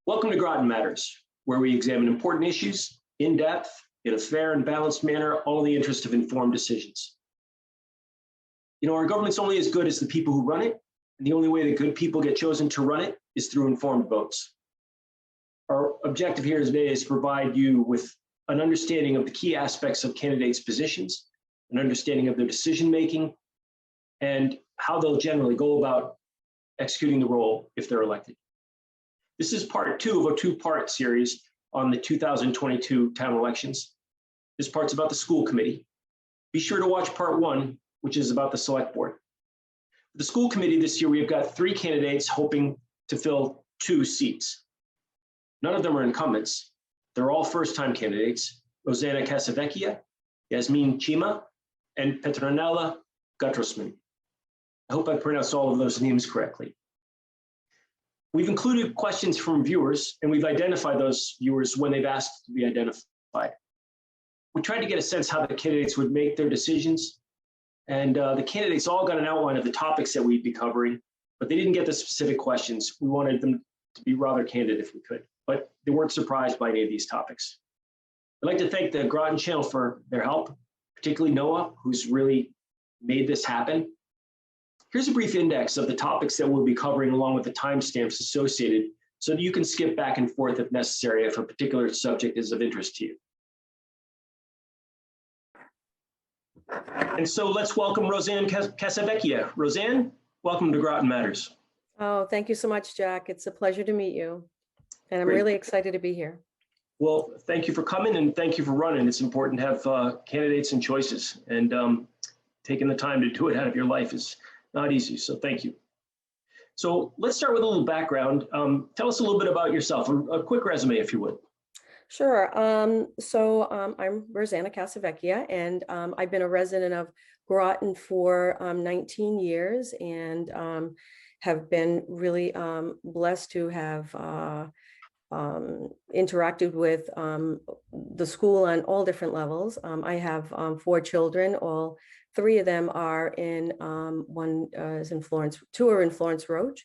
Welcome to Groton Matters, where we examine important issues in depth, in a fair and balanced manner, all in the interest of informed decisions. You know, our government's only as good as the people who run it, and the only way that good people get chosen to run it is through informed votes. Our objective here today is to provide you with an understanding of the key aspects of candidates' positions, an understanding of their decision-making, and how they'll generally go about executing the role if they're elected. This is part two of a two-part series on the 2022 town elections. This part's about the school committee. Be sure to watch part one, which is about the select board. For the school committee this year, we've got 3 candidates hoping to fill 2 seats. None of them are incumbents. They're all first-time candidates: Rosanna Casavecchia, Yasmeen Cheema, and Petronella Guttromson. I hope I pronounced all of those names correctly. We've included questions from viewers, and we've identified those viewers when they've asked to be identified. We tried to get a sense how the candidates would make their decisions, and the candidates all got an outline of the topics that we'd be covering, but they didn't get the specific questions. We wanted them to be rather candid if we could, but they weren't surprised by any of these topics. I'd like to thank the Groton channel for their help, particularly Noah, who's really made this happen. Here's a brief index of the topics that we'll be covering along with the timestamps associated so that you can skip back and forth if necessary if a particular subject is of interest to you. And so let's welcome Rosanna Casavecchia. Roseanne, welcome to Groton Matters. Oh, thank you so much, Jack. It's a pleasure to meet you. And I'm Great. really excited to be here. Well, thank you for coming and thank you for running. It's important to have candidates and choices, and taking the time to do it out of your life is not easy, so thank you. So let's start with a little background. Tell us a little bit about yourself, a quick resume, if you would. Sure. I'm Rosanna Casavecchia, and I've been a resident of Groton for 19 years and have been really blessed to have interacted with the school on all different levels. I have 4 children. All 3 of them are in, one is in Florence, 2 are in Florence Roach.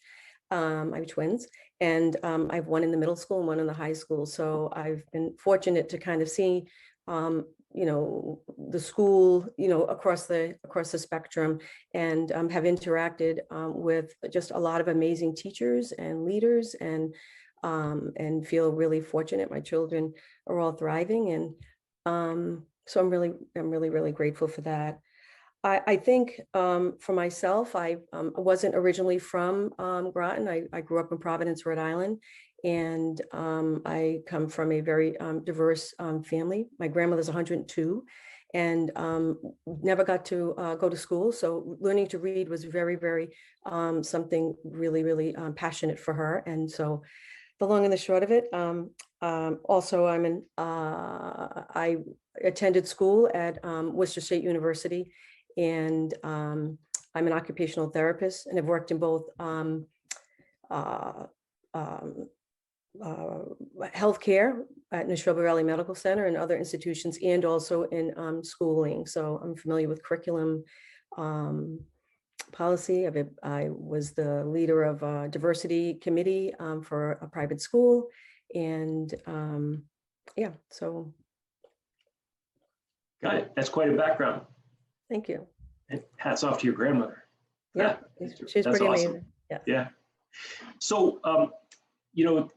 I have twins, and I have 1 in the middle school and 1 in the high school. So I've been fortunate to kind of see, you know, the school, you know, across the spectrum, and have interacted with just a lot of amazing teachers and leaders, and feel really fortunate. My children are all thriving, and so I'm really grateful for that. I think for myself, I wasn't originally from Groton. I grew up in Providence, Rhode Island, and I come from a very diverse family. My grandmother's 102 and never got to go to school. So learning to read was very something really passionate for her. And so the long and the short of it, also I attended school at Worcester State University, and I'm an occupational therapist, and I've worked in both healthcare at Neshoba Valley Medical Center and other institutions, and also in schooling. So I'm familiar with curriculum policy. I was the leader of a diversity committee for a private school, and yeah, so. Got it. That's quite a background. Thank you. And hats off to your grandmother. Yeah, she's pretty awesome. amazing. Yeah. Yeah. So, you know,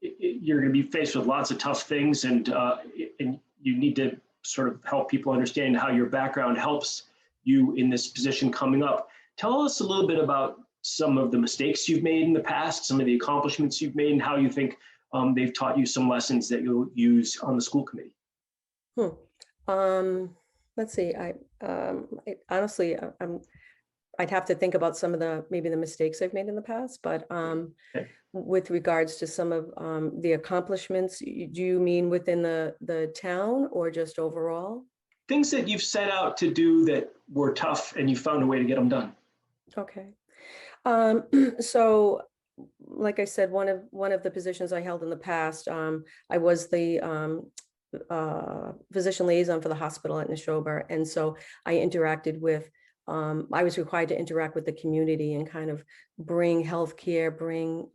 you're going to be faced with lots of tough things, and you need to sort of help people understand how your background helps you in this position coming up. Tell us a little bit about some of the mistakes you've made in the past, some of the accomplishments you've made, and how you think they've taught you some lessons that you'll use on the school committee. Let's see. Honestly, I'd have to think about some of maybe the mistakes I've made in the past, but Okay. With regards to some of the accomplishments, do you mean within the town or just overall? Things that you've set out to do that were tough and you found a way to get them done. Okay. So like I said, one of the positions I held in the past, I was the physician liaison for the hospital at Neshoba, and so I interacted with I was required to interact with the community and kind of bring healthcare, bring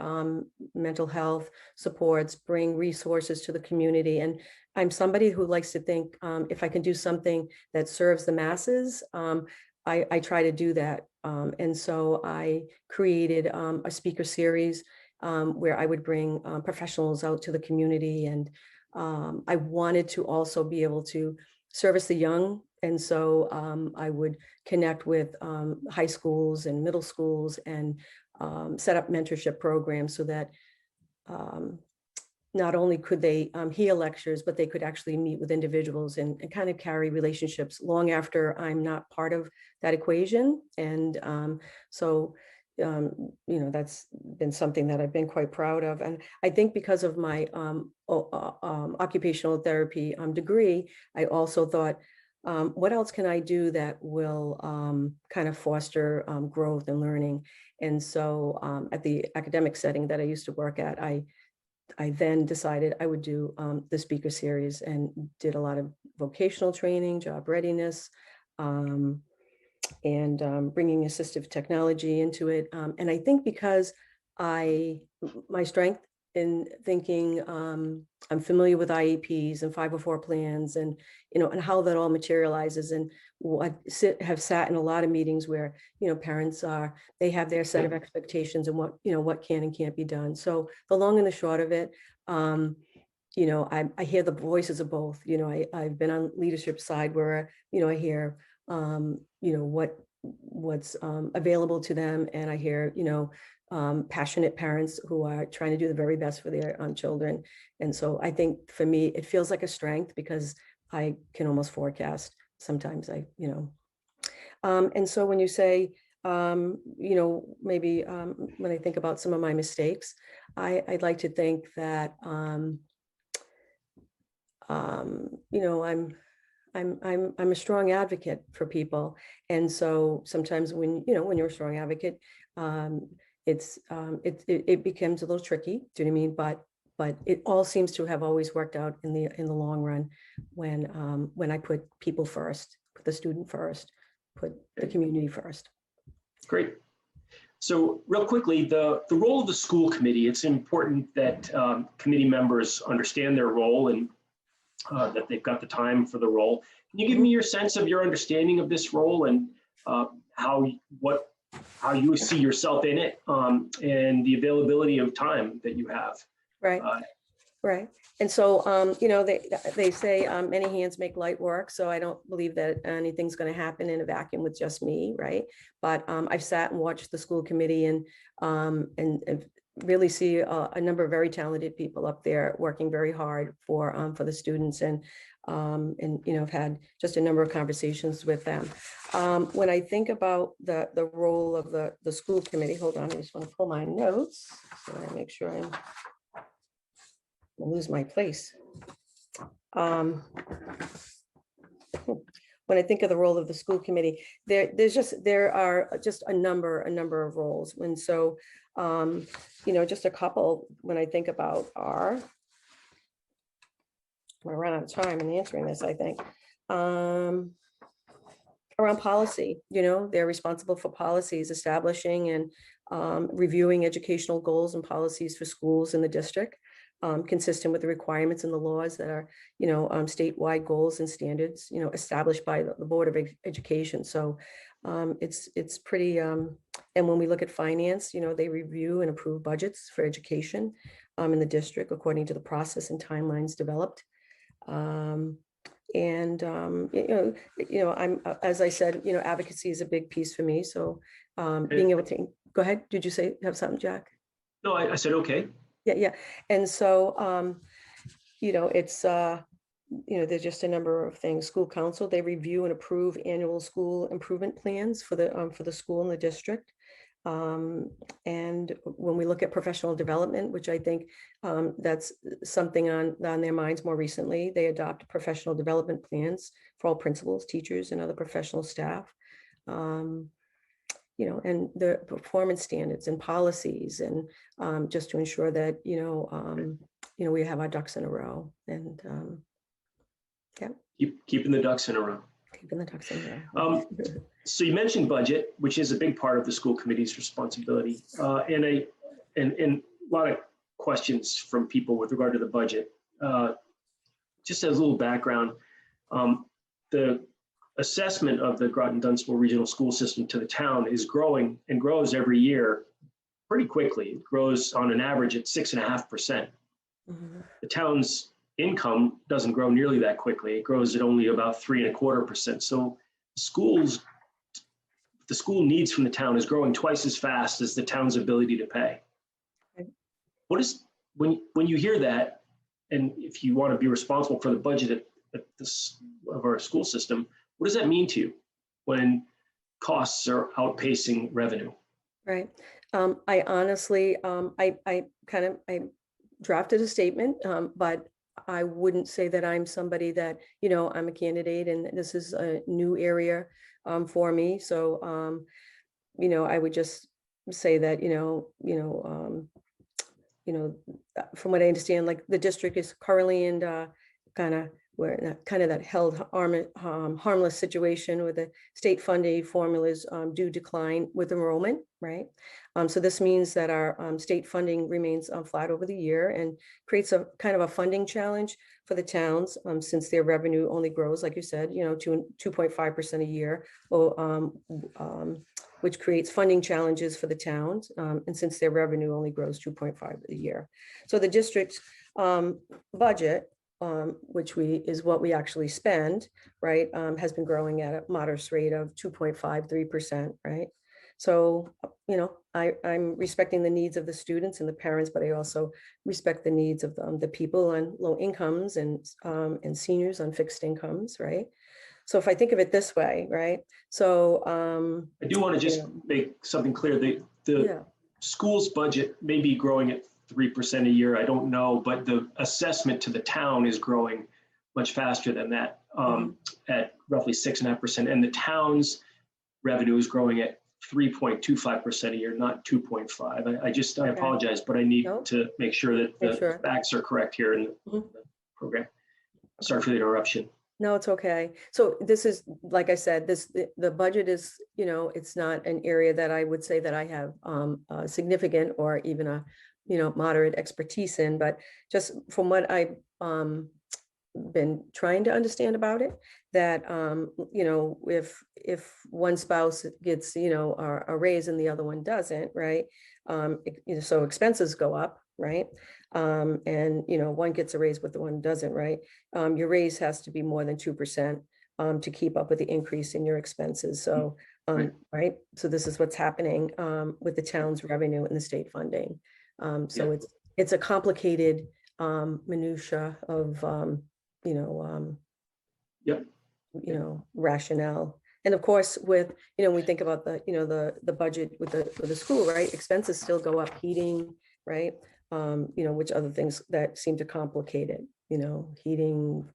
mental health supports, bring resources to the community. And I'm somebody who likes to think if I can do something that serves the masses, I try to do that. And so I created a speaker series where I would bring professionals out to the community. And I wanted to also be able to service the young. And so I would connect with high schools and middle schools and set up mentorship programs so that not only could they hear lectures, but they could actually meet with individuals and kind of carry relationships long after I'm not part of that equation. And that's been something that I've been quite proud of. And I think because of my occupational therapy degree, I also thought, what else can I do that will kind of foster growth and learning? And so at the academic setting that I used to work at, I then decided I would do the speaker series and did a lot of vocational training, job readiness, and bringing assistive technology into it. And I think because my strength in thinking, I'm familiar with IEPs and 504 plans and, and how that all materializes. And have sat in a lot of meetings where, parents they have their set of expectations and what can and can't be done. So the long and the short of it, I hear the voices of both. I've been on leadership side where, I hear, what's available to them. And I hear, passionate parents who are trying to do the very best for their children. And so I think for me, it feels like a strength because I can almost forecast. Sometimes and so when you say, maybe when I think about some of my mistakes, I'd like to think that, I'm a strong advocate for people. And so sometimes when you're a strong advocate, it becomes a little tricky. Do you know what I mean? But it all seems to have always worked out in the long run when I put people first, put the student first, put the community first. Great. So real quickly, the role of the school committee, it's important that committee members understand their role and that they've got the time for the role. Can you give me your sense of your understanding of this role and how you see yourself in it and the availability of time that you have? Right. Right. And so, they say many hands make light work. So I don't believe that anything's going to happen in a vacuum with just me. Right. But I've sat and watched the school committee and really see a number of very talented people up there working very hard for the students and I've had just a number of conversations with them. When I think about the role of the school committee, hold on, I just want to pull my notes so I make sure I'm lose my place. When I think of the role of the school committee, there are just a number of roles. And so, just a couple when I think about I'm gonna run out of time in answering this, I think. Around policy, they're responsible for policies, establishing and reviewing educational goals and policies for schools in the district. Consistent with the requirements and the laws that are, statewide goals and standards, established by the Board of Education. So it's pretty, and when we look at finance, they review and approve budgets for education in the district according to the process and timelines developed. I'm, as I said, advocacy is a big piece for me. So being able to, go ahead. Did you have something, Jack? No, I said, okay. Yeah. And so, it's, there's just a number of things. School council, they review and approve annual school improvement plans for the school and the district. And when we look at professional development, which I think that's something on their minds more recently, they adopt professional development plans for all principals, teachers, and other professional staff. And the performance standards and policies, and just to ensure that, we have our ducks in a row. And Keeping the ducks in a row. Keeping the ducks in a row. So you mentioned budget, which is a big part of the school committee's responsibility, and a lot of questions from people with regard to the budget. Just as a little background, the assessment of the Groton-Dunstable Regional School System to the town is growing and grows every year pretty quickly. It grows on an average at 6.5%. Mm-hmm. The town's income doesn't grow nearly that quickly. It grows at only about 3.25%. So the school needs from the town is growing twice as fast as the town's ability to pay. Okay. What is, when you hear that, and if you want to be responsible for the budget of our school system, what does that mean to you when costs are outpacing revenue? Right. I honestly, I drafted a statement, but I wouldn't say that I'm somebody that, I'm a candidate and this is a new area for me. So, I would just say that, from what I understand, like the district is currently in we're in that held harmless situation where the state funding formulas do decline with enrollment, right? So this means that our state funding remains flat over the year and creates a kind of a funding challenge for the towns since their revenue only grows, like you said, 2.5% a year, which creates funding challenges for the towns. And since their revenue only grows 2.5% a year. So the district's budget, which is what we actually spend, right, has been growing at a modest rate of 2.53%, right? So, I'm respecting the needs of the students and the parents, but I also respect the needs of the people on low incomes and seniors on fixed incomes, right? So if I think of it this way, right? So I do want to just make something clear. The school's budget may be growing at 3% a year. I don't know, but the assessment to the town is growing much faster than that, at roughly 6.5%. And the town's revenue is growing at 3.25% a year, not 2.5. I apologize, but I need to make sure that the facts are correct here in the program. Sorry for the interruption. No, it's okay. So this is, like I said, the budget is, it's not an area that I would say that I have significant or even a moderate expertise in, but just from what I've been trying to understand about it, that if one spouse gets a raise and the other one doesn't, right? So expenses go up, right? And one gets a raise but the one doesn't, right? Your raise has to be more than 2% to keep up with the increase in your expenses. So right. So this is what's happening with the town's revenue and the state funding. So it's a complicated minutia of rationale. And of course, with we think about the budget with the school, right? Expenses still go up, heating, right? Which other things that seem to complicate it, heating,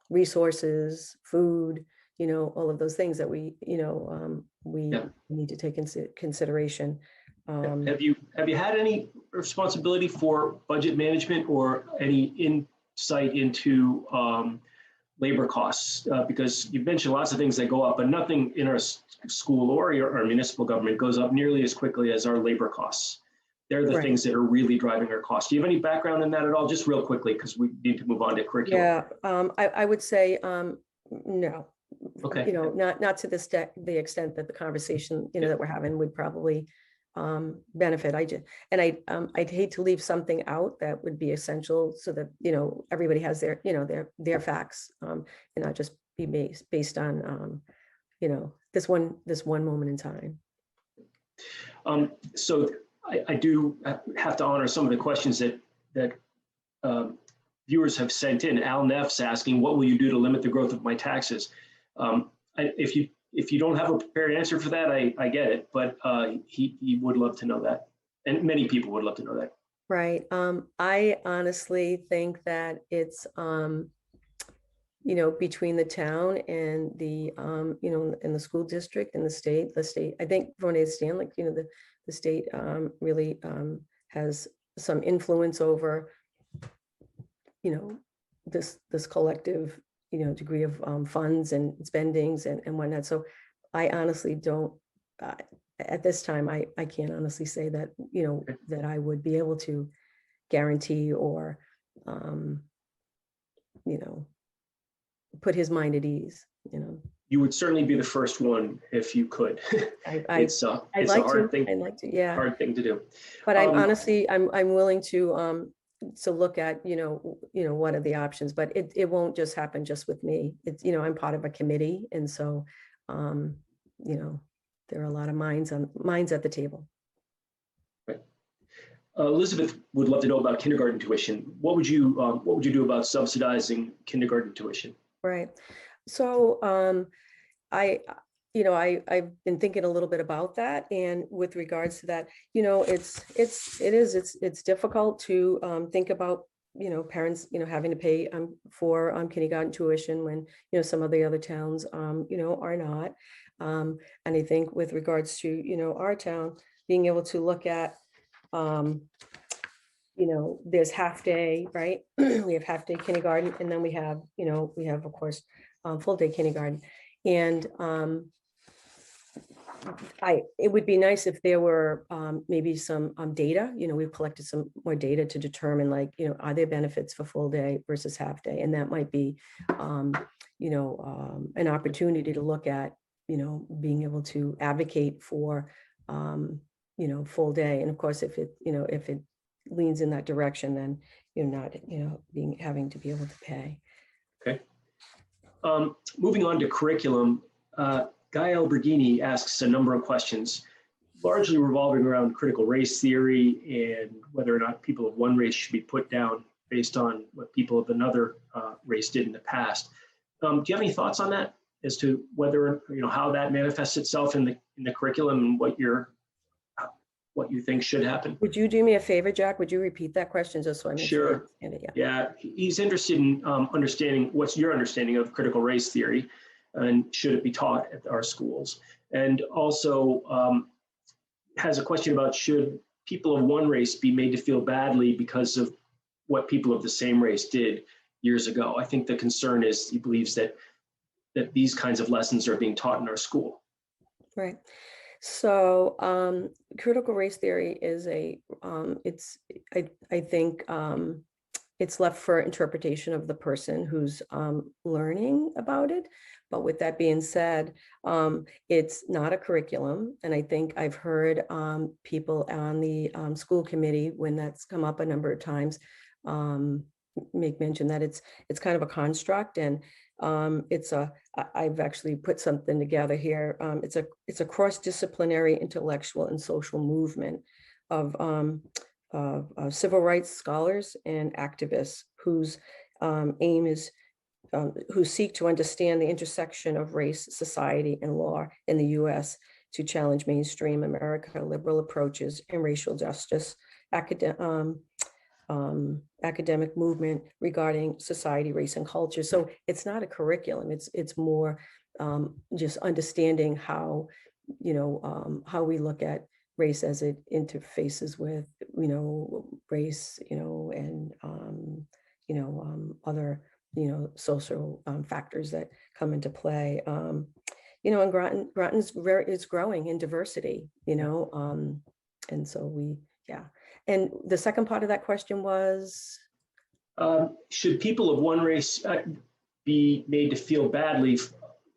resources, food, all of those things that we need to take into consideration. Have you had any responsibility for budget management or any insight into labor costs? Because you've mentioned lots of things that go up, but nothing in our school or our municipal government goes up nearly as quickly as our labor costs. They're the things that are really driving our costs. Do you have any background in that at all? Just real quickly, because we need to move on to curriculum. Yeah, I would say no. Okay. Not to the extent that the conversation that we're having would probably benefit. I'd hate to leave something out that would be essential so that everybody has their facts and not just be based on this one moment in time. So I do have to honor some of the questions that viewers have sent in. Al Neff's asking, what will you do to limit the growth of my taxes? If you don't have a prepared answer for that, I get it, but he would love to know that. And many people would love to know that. Right. I honestly think that it's, between the town and the, and the school district and the state, I think from what I understand, like, the state really has some influence over, this collective, degree of funds and spendings and whatnot. So I honestly don't, at this time, I can't honestly say that, that I would be able to guarantee or, put his mind at ease, You would certainly be the first one if you could. I'd It's like a hard thing. I'd like to, yeah. Hard thing to do. But I'm honestly, I'm willing to look at, what are the options, but it won't just happen just with me. It's, I'm part of a committee. And so, there are a lot of minds at the table. Right. Elizabeth would love to know about kindergarten tuition. What would you do about subsidizing kindergarten tuition? Right. So I've been thinking a little bit about that, and with regards to that, it's difficult to think about parents having to pay for kindergarten tuition when some of the other towns are not, and I think with regards to our town being able to look at there's half day, right? We have half day kindergarten, and then we have of course full day kindergarten, and it would be nice if there were maybe some data. We've collected some more data to determine, like, are there benefits for full day versus half day, and that might be an opportunity to look at being able to advocate for full day. And of course, if it leans in that direction, then you're not having to be able to pay. Okay. Moving on to curriculum, Guy Alberghini asks a number of questions, largely revolving around critical race theory and whether or not people of one race should be put down based on what people of another race did in the past. Do you have any thoughts on that, as to whether, how that manifests itself in the curriculum, and what you think should happen? Would you do me a favor, Jack? Would you repeat that question just so I make sure I understand it? Yeah, he's interested in understanding what's your understanding of critical race theory, and should it be taught at our schools? And also has a question about, should people of one race be made to feel badly because of what people of the same race did years ago? I think the concern is he believes that these kinds of lessons are being taught in our school. Right. So critical race theory is I think it's left for interpretation of the person who's learning about it. But with that being said, it's not a curriculum. And I think I've heard people on the school committee, when that's come up a number of times, make mention that it's kind of a construct, and I've actually put something together here. It's a cross-disciplinary intellectual and social movement of civil rights scholars and activists whose aim is who seek to understand the intersection of race, society, and law in the U.S. to challenge mainstream America liberal approaches in racial justice, academic movement regarding society, race, and culture. So it's not a curriculum. It's more just understanding how how we look at race as it interfaces with race, and other social factors that come into play. And Groton's is growing in diversity. And so And the second part of that question was? Should people of one race be made to feel badly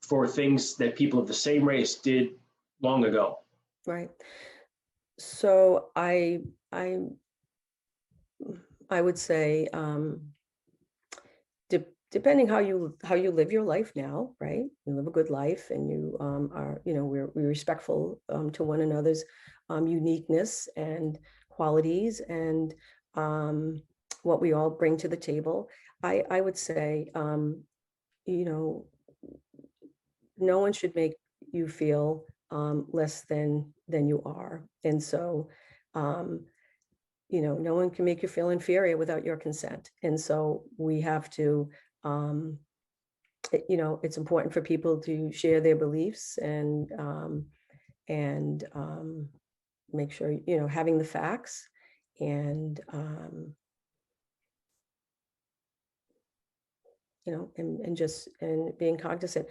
for things that people of the same race did long ago? Right. So I would say, depending how you live your life now, right? You live a good life, and you are, we're respectful to one another's uniqueness and qualities, and what we all bring to the table. I would say, no one should make you feel less than you are. And so, no one can make you feel inferior without your consent. And so we have to, it's important for people to share their beliefs and make sure, having the facts and, and being cognizant,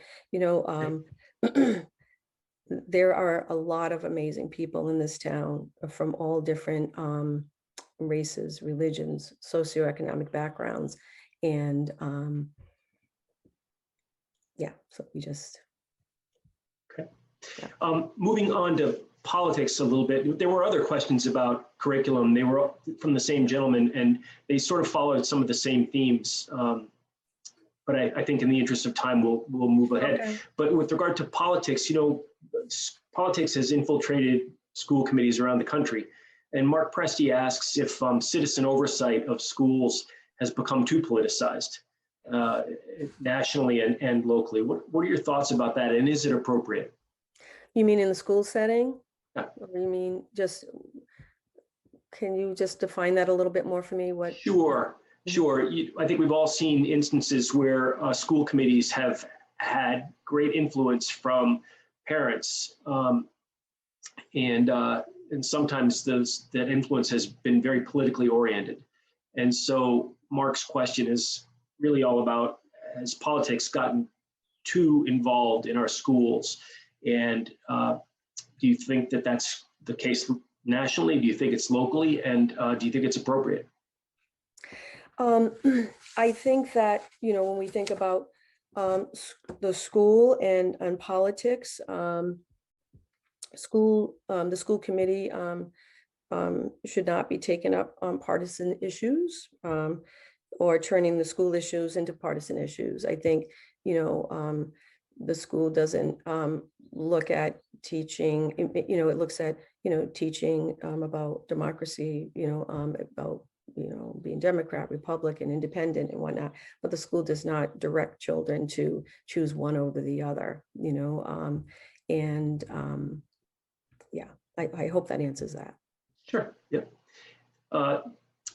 there are a lot of amazing people in this town from all different races, religions, socioeconomic backgrounds. And so we just. Okay. Yeah. Moving on to politics a little bit, there were other questions about curriculum. They were from the same gentleman, and they sort of followed some of the same themes. But I think in the interest of time, we'll move ahead. Okay. But with regard to politics, politics has infiltrated school committees around the country. And Mark Presti asks if citizen oversight of schools has become too politicized nationally and locally. What are your thoughts about that? And is it appropriate? You mean in the school setting? Yeah. Or you mean can you just define that a little bit more for me? Sure. I think we've all seen instances where school committees have had great influence from parents, and sometimes that influence has been very politically oriented. And so Mark's question is really all about, has politics gotten too involved in our schools? And do you think that that's the case nationally? Do you think it's locally? And do you think it's appropriate? I think that, when we think about the school and politics, the school committee should not be taken up on partisan issues or turning the school issues into partisan issues. I think, the school doesn't look at teaching, it looks at, teaching about democracy, about being Democrat, Republican, Independent, and whatnot, but the school does not direct children to choose one over the other, I hope that answers that. Sure. Yeah.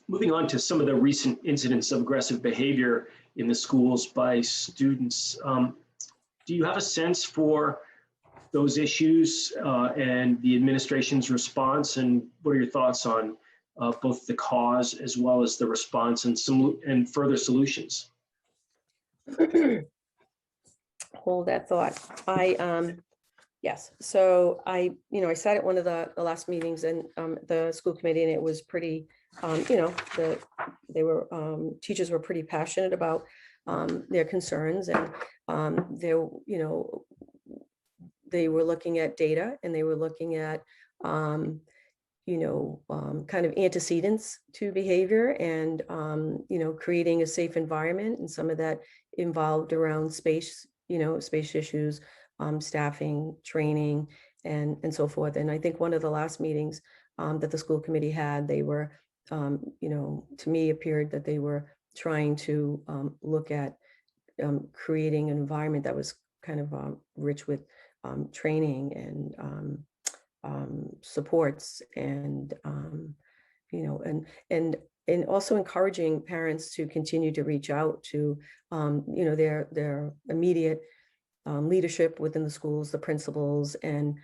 Moving on to some of the recent incidents of aggressive behavior in the schools by students, do you have a sense for those issues and the administration's response, and what are your thoughts on both the cause as well as the response and further solutions? Hold that thought. Yes. So I sat at one of the last meetings and the school committee, and it was pretty, teachers were pretty passionate about their concerns, and they were looking at data, and they were looking at kind of antecedents to behavior, and creating a safe environment, and some of that involved around space issues, staffing, training, and so forth. And I think one of the last meetings that the school committee had, they were, to me, appeared that they were trying to look at creating an environment that was kind of rich with training and supports, and and also encouraging parents to continue to reach out to their immediate leadership within the schools, the principals, and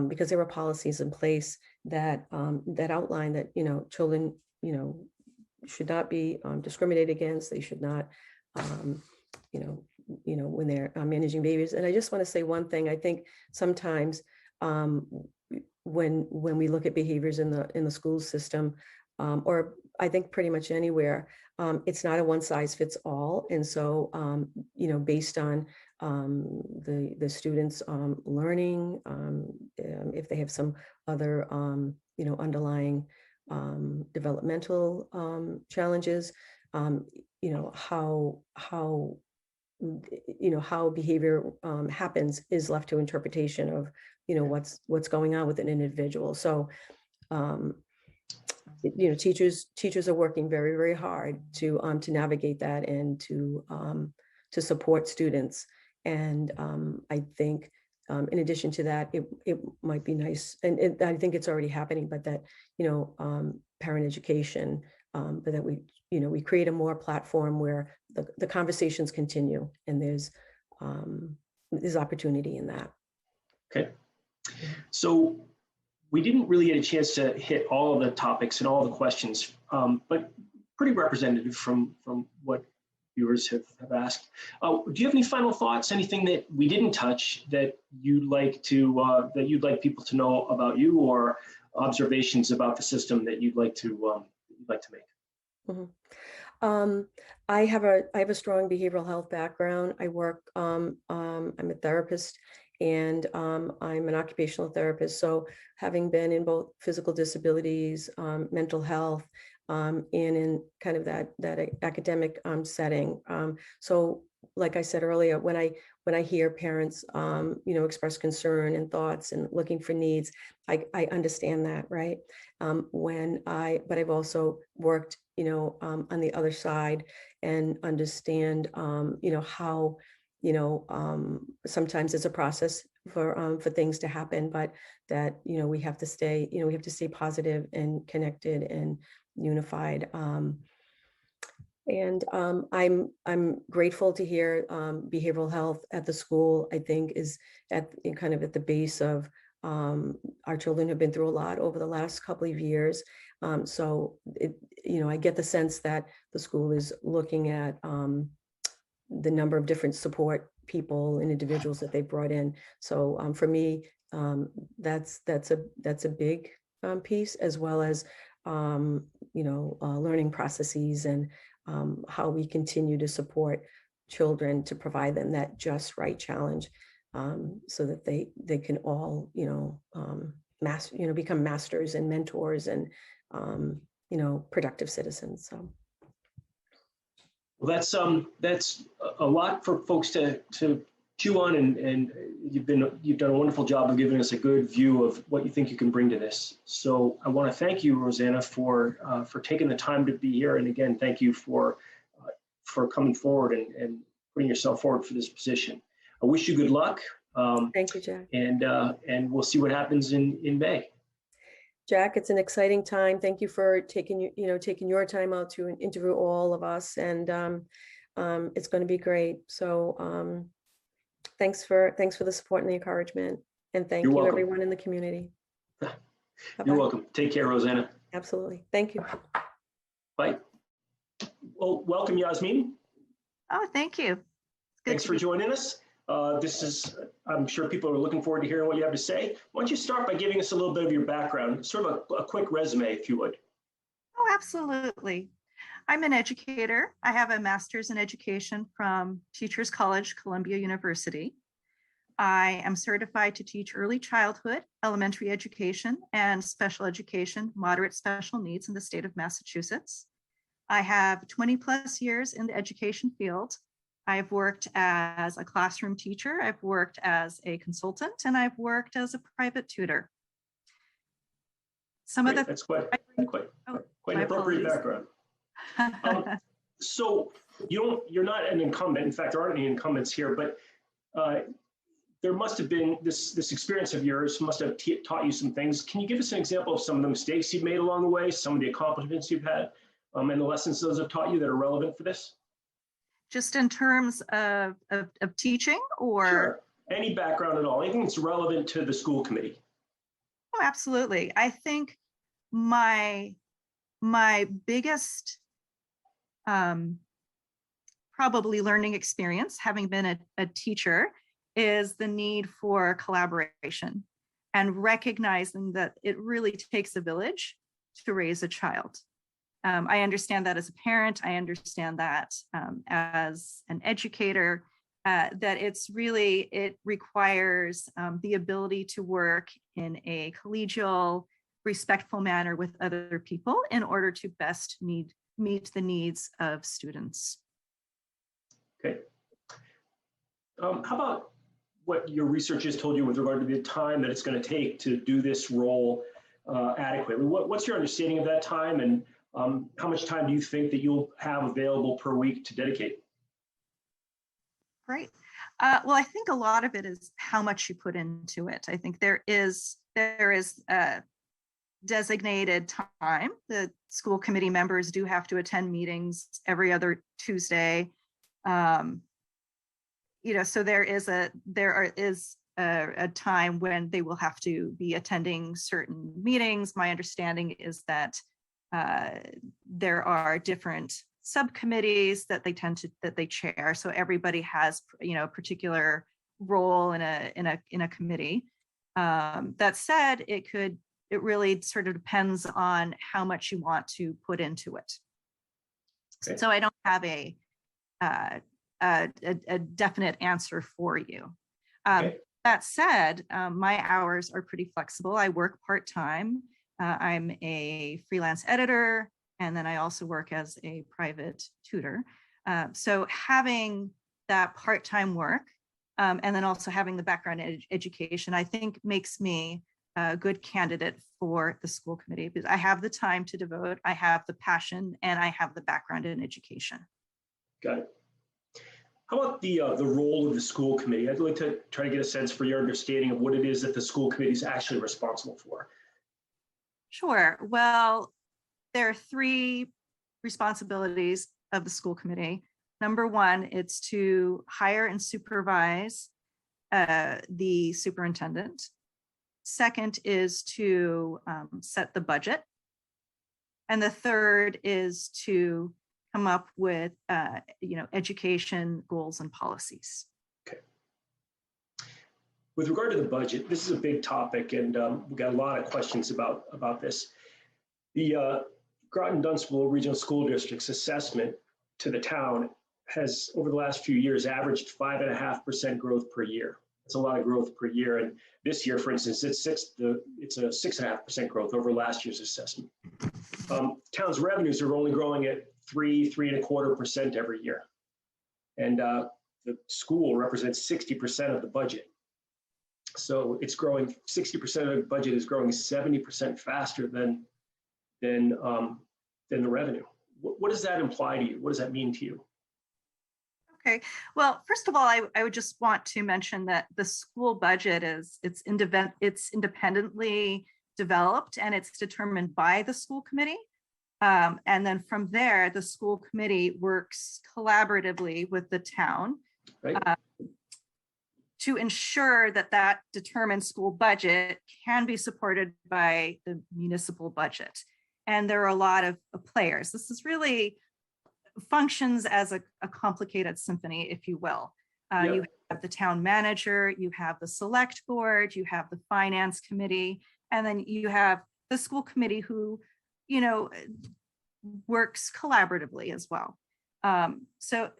because there were policies in place that outline that children should not be discriminated against. They should not when they're managing babies. And I just want to say one thing. I think sometimes when we look at behaviors in the school system, or I think pretty much anywhere, it's not a one size fits all. And so, based on the students' learning, if they have some other, underlying developmental challenges, how behavior happens is left to interpretation of, what's going on with an individual. So, teachers are working very, very hard to navigate that and to support students. And I think in addition to that, it might be nice, and I think it's already happening, but that, parent education, but that we create a more platform where the conversations continue, and there's opportunity in that. Okay. So we didn't really get a chance to hit all of the topics and all the questions, but pretty representative from what viewers have asked. Do you have any final thoughts? Anything that we didn't touch that you'd like people to know about you, or observations about the system that you'd like to make? Mhm. I have a strong behavioral health background. I work, I'm a therapist, and I'm an occupational therapist. So having been in both physical disabilities, mental health, and in kind of that academic setting. So like I said earlier, when I hear parents, express concern and thoughts and looking for needs, I understand that, right? But I've also worked, on the other side, and understand, how, sometimes it's a process for things to happen, but that, we have to stay positive and connected and unified. And I'm grateful to hear behavioral health at the school, I think, is kind of at the base of our children have been through a lot over the last couple of years. So I get the sense that the school is looking at the number of different support people and individuals that they brought in. So for me, that's a big piece, as well as learning processes, and how we continue to support children to provide them that just right challenge, so that they can all become masters and mentors and productive citizens. So. Well, that's a lot for folks to chew on, and you've done a wonderful job of giving us a good view of what you think you can bring to this. So I want to thank you, Rosanna, for taking the time to be here, and again, thank you for coming forward and putting yourself forward for this position. I wish you good luck. Thank you, Jack. And we'll see what happens in May. Jack, it's an exciting time. Thank you for taking your time out to interview all of us, and it's going to be great. So thanks for the support and the encouragement, and thank you, everyone in the community. You're welcome. Take care, Rosanna. Absolutely. Thank you. Bye. Well, welcome, Yasmeen. Oh, thank you. Thanks for joining us. I'm sure people are looking forward to hearing what you have to say. Why don't you start by giving us a little bit of your background, sort of a quick resume, if you would. Oh, absolutely. I'm an educator. I have a master's in education from Teachers College, Columbia University. I am certified to teach early childhood, elementary education, and special education, moderate special needs in the state of Massachusetts. I have 20 plus years in the education field. I've worked as a classroom teacher, I've worked as a consultant, and I've worked as a private tutor. That's quite an appropriate background. So you're not an incumbent. In fact, there aren't any incumbents here, but there must have been this experience of yours must have taught you some things. Can you give us an example of some of the mistakes you've made along the way, some of the accomplishments you've had, and the lessons those have taught you that are relevant for this? Just in terms of teaching, or? Sure. Any background at all, anything that's relevant to the school committee. Oh, absolutely. I think my biggest probably learning experience, having been a teacher, is the need for collaboration and recognizing that it really takes a village to raise a child. I understand that as a parent, I understand that as an educator, that it requires the ability to work in a collegial, respectful manner with other people in order to best meet the needs of students. Okay. How about what your research has told you with regard to the time that it's going to take to do this role adequately? What's your understanding of that time, and how much time do you think that you'll have available per week to dedicate? Right. Well, I think a lot of it is how much you put into it. I think there is designated time. The school committee members do have to attend meetings every other Tuesday. So there is a time when they will have to be attending certain meetings. My understanding is that there are different subcommittees that they chair. So everybody has, a particular role in a committee. That said, it really sort of depends on how much you want to put into it. Okay. So I don't have a definite answer for you. Okay. That said, my hours are pretty flexible. I work part-time. I'm a freelance editor, and then I also work as a private tutor. So having that part-time work, and then also having the background in education, I think makes me a good candidate for the school committee, because I have the time to devote, I have the passion, and I have the background in education. Got it. How about the role of the school committee? I'd like to try to get a sense for your understanding of what it is that the school committee is actually responsible for. Sure. Well, there are three responsibilities of the school committee. Number one, it's to hire and supervise the superintendent. Second is to set the budget. And the third is to come up with, education goals and policies. Okay. With regard to the budget, this is a big topic, and we've got a lot of questions about this. The Groton Dunstable Regional School District's assessment to the town has, over the last few years, averaged 5.5% growth per year. It's a lot of growth per year, and this year, for instance, it's a 6.5% growth over last year's assessment. Town's revenues are only growing at 3.25% every year, and the school represents 60% of the budget. So it's growing, 60% of the budget is growing 70% faster than the revenue. What does that imply to you? What does that mean to you? Okay, well, first of all, I would just want to mention that the school budget it's independently developed, and it's determined by the school committee. And then from there, the school committee works collaboratively with the town, right, to ensure that determined school budget can be supported by the municipal budget. And there are a lot of players. This is really functions as a complicated symphony, if you will. You have the town manager, you have the select board, you have the finance committee, and then you have the school committee who, works collaboratively as well. So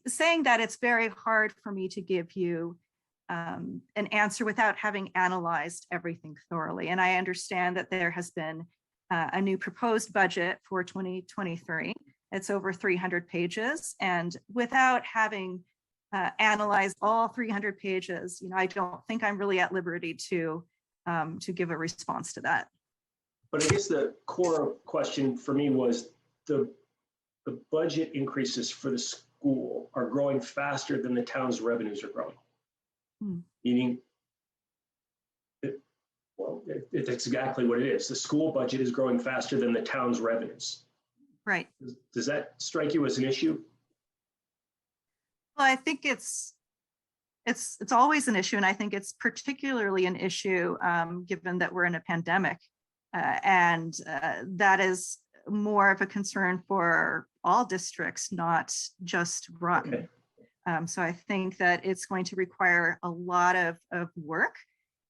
saying that, it's very hard for me to give you an answer without having analyzed everything thoroughly. And I understand that there has been a new proposed budget for 2023. It's over 300 pages. And without having analyzed all 300 pages, I don't think I'm really at liberty to give a response to that. But I guess the core question for me was the budget increases for the school are growing faster than the town's revenues are growing. Meaning, it's exactly what it is. The school budget is growing faster than the town's revenues. Right. Does that strike you as an issue? Well, I think it's always an issue, and I think it's particularly an issue given that we're in a pandemic, and that is more of a concern for all districts, not just Groton. Okay. So I think that it's going to require a lot of work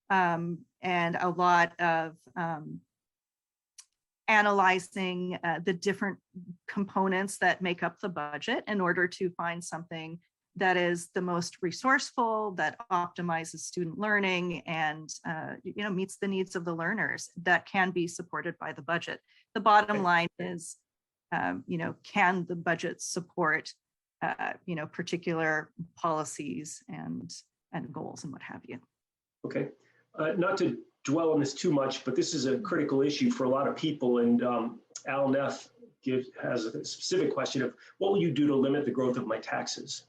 and a lot of analyzing the different components that make up the budget in order to find something that is the most resourceful, that optimizes student learning, and meets the needs of the learners, that can be supported by the budget. The bottom line is, can the budget support particular policies and goals and what have you? Okay, not to dwell on this too much, but this is a critical issue for a lot of people. And Al Neff has a specific question of, what will you do to limit the growth of my taxes?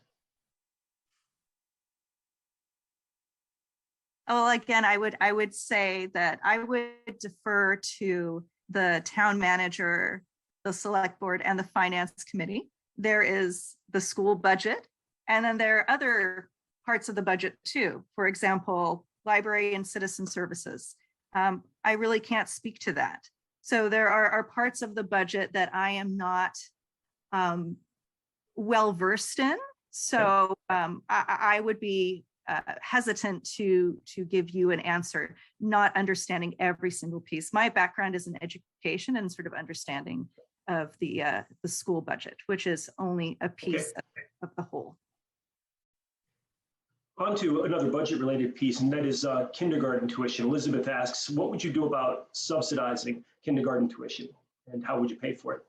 Well, again, I would say that I would defer to the town manager, the select board, and the finance committee. There is the school budget, and then there are other parts of the budget too. For example, library and citizen services. I really can't speak to that. So there are parts of the budget that I am not well versed in. So I would be hesitant to give you an answer, not understanding every single piece. My background is in education and sort of understanding of the school budget, which is only a piece of the whole. On to another budget-related piece, and that is kindergarten tuition. Elizabeth asks, what would you do about subsidizing kindergarten tuition, and how would you pay for it?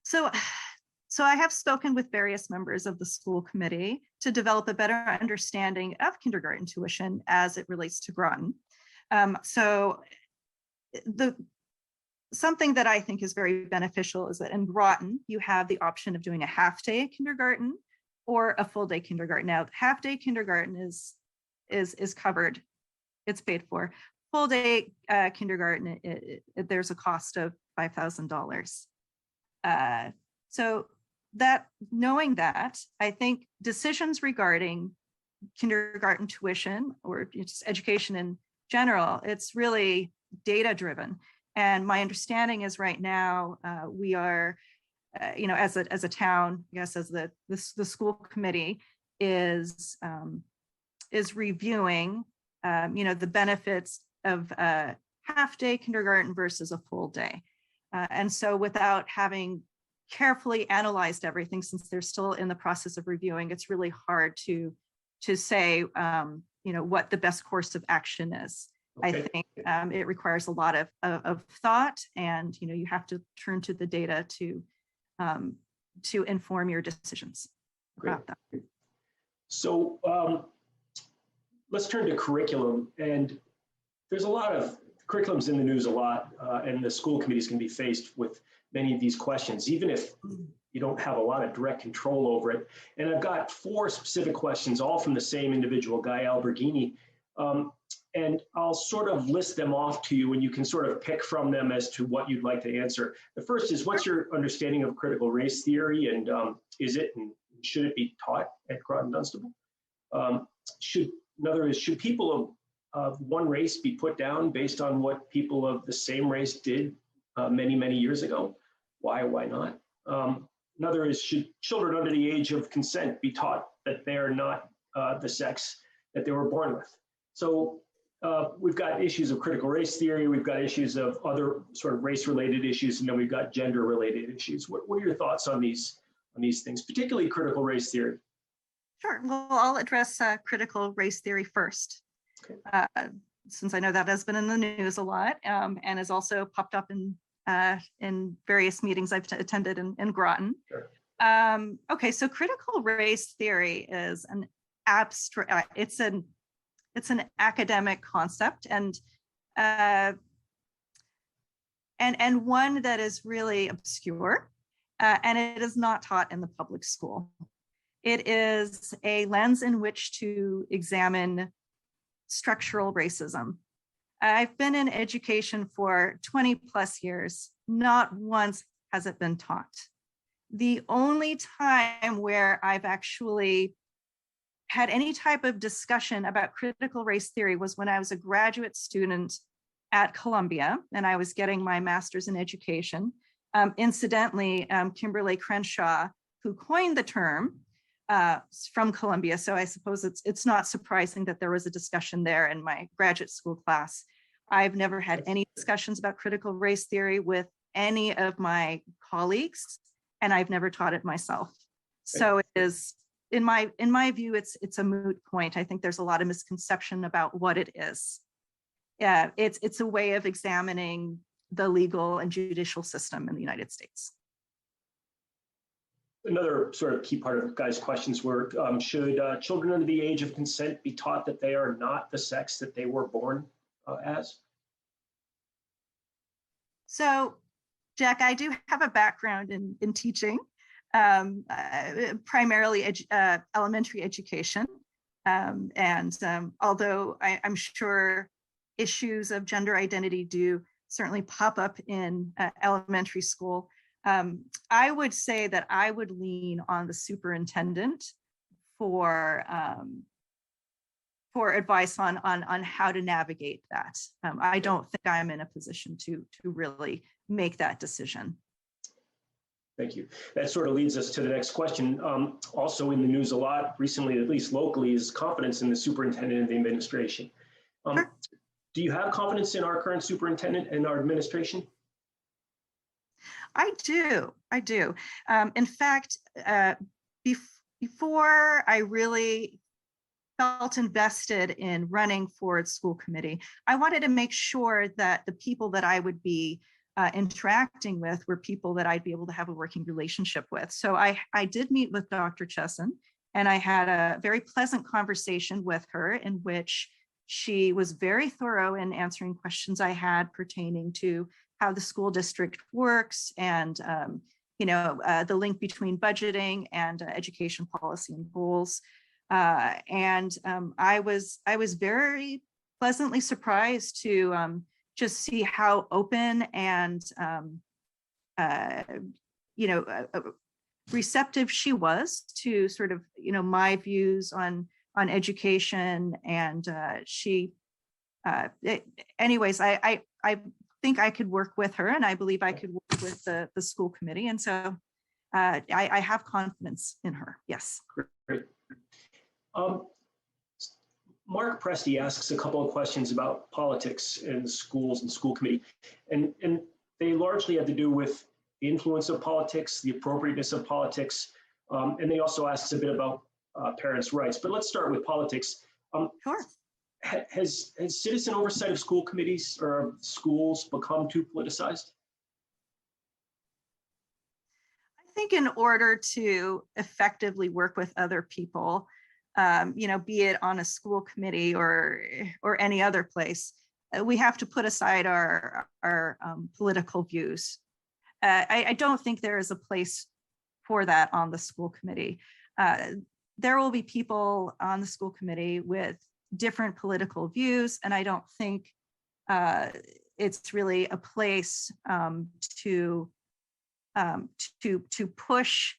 So I have spoken with various members of the school committee to develop a better understanding of kindergarten tuition as it relates to Groton. Something that I think is very beneficial is that in Groton, you have the option of doing a half-day kindergarten or a full-day kindergarten. Now, half-day kindergarten is covered, it's paid for. Full-day kindergarten, there's a cost of $5,000. So knowing that, I think decisions regarding kindergarten tuition or just education in general, it's really data-driven. And my understanding is right now we are, as a town, I guess, as the school committee is reviewing, the benefits of a half-day kindergarten versus a full day. And so without having carefully analyzed everything, since they're still in the process of reviewing, it's really hard to say, what the best course of action is. Okay. I think it requires a lot of thought, and you have to turn to the data to inform your decisions about that. So let's turn to curriculum, and there's a lot of curriculums in the news a lot, and the school committees can be faced with many of these questions, even if you don't have a lot of direct control over it. And I've got 4 specific questions, all from the same individual, Guy Alberghini. And I'll sort of list them off to you, and you can sort of pick from them as to what you'd like to answer. The first is, what's your understanding of critical race theory, and is it and should it be taught at Groton Dunstable? Another is, should people of one race be put down based on what people of the same race did many, many years ago? Why not? Another is, should children under the age of consent be taught that they are not the sex that they were born with? So we've got issues of critical race theory, we've got issues of other sort of race-related issues, and then we've got gender-related issues. What are your thoughts on these things, particularly critical race theory? Sure. Well, I'll address critical race theory first, since I know that has been in the news a lot, and has also popped up in various meetings I've attended in Groton. Sure. Okay, so critical race theory is an abstract. It's an academic concept, and one that is really obscure, and it is not taught in the public school. It is a lens in which to examine structural racism. I've been in education for 20 plus years. Not once has it been taught. The only time where I've actually had any type of discussion about critical race theory was when I was a graduate student at Columbia, and I was getting my master's in education. Incidentally, Kimberly Crenshaw, who coined the term, from Columbia, so I suppose it's not surprising that there was a discussion there in my graduate school class. I've never had any discussions about critical race theory with any of my colleagues, and I've never taught it myself. So it is, in my view, it's a moot point. I think there's a lot of misconception about what it is. Yeah, it's a way of examining the legal and judicial system in the United States. Another sort of key part of Guy's questions were, should children under the age of consent be taught that they are not the sex that they were born as? So, Jack, I do have a background in teaching, primarily elementary education. And although I'm sure issues of gender identity do certainly pop up in elementary school, I would say that I would lean on the superintendent for advice on how to navigate that. I don't think I'm in a position to really make that decision. Thank you. That sort of leads us to the next question. Also in the news a lot recently, at least locally, is confidence in the superintendent and the administration. Sure. Do you have confidence in our current superintendent and our administration? I do. In fact, before I really felt invested in running for its school committee, I wanted to make sure that the people that I would be interacting with were people that I'd be able to have a working relationship with. So I did meet with Dr. Chesson, and I had a very pleasant conversation with her in which she was very thorough in answering questions I had pertaining to how the school district works and the link between budgeting and education policy and goals. I was very pleasantly surprised to just see how open and receptive she was to sort of my views on education, and anyways, I think I could work with her, and I believe I could work with the school committee, and so I have confidence in her. Yes. Great. Mark Presti asks a couple of questions about politics in schools and school committee, and they largely have to do with the influence of politics, the appropriateness of politics, and they also asks a bit about parents' rights. But let's start with politics. Sure. Has citizen oversight of school committees or schools become too politicized? I think in order to effectively work with other people, be it on a school committee or any other place, we have to put aside our political views. I don't think there is a place for that on the school committee. There will be people on the school committee with different political views, and I don't think it's really a place to push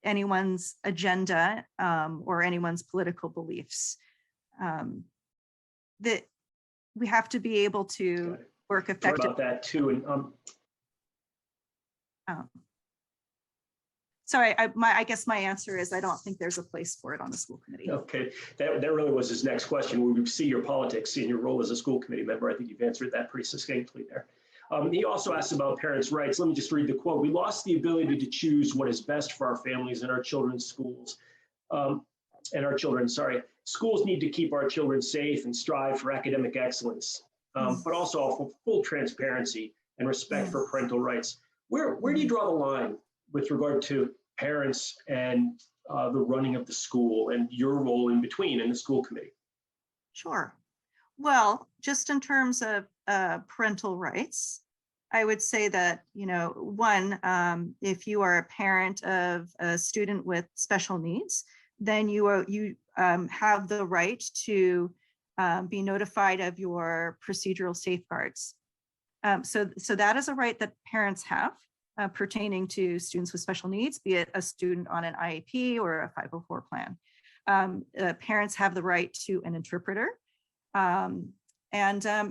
anyone's agenda or anyone's political beliefs. That we have to be able to work effectively. About that too, and sorry, I guess my answer is I don't think there's a place for it on the school committee. Okay, that really was his next question. Will you see your politics in your role as a school committee member? I think you've answered that pretty succinctly there. He also asked about parents' rights. Let me just read the quote. "We lost the ability to choose what is best for our families and our children's schools. Schools need to keep our children safe and strive for academic excellence, but also offer full transparency and respect for parental rights." Where do you draw the line with regard to parents and the running of the school and your role in between in the school committee? Sure. Well, just in terms of parental rights, I would say that, one, if you are a parent of a student with special needs, then you have the right to be notified of your procedural safeguards. So that is a right that parents have pertaining to students with special needs, be it a student on an IEP or a 504 plan. Parents have the right to an interpreter. And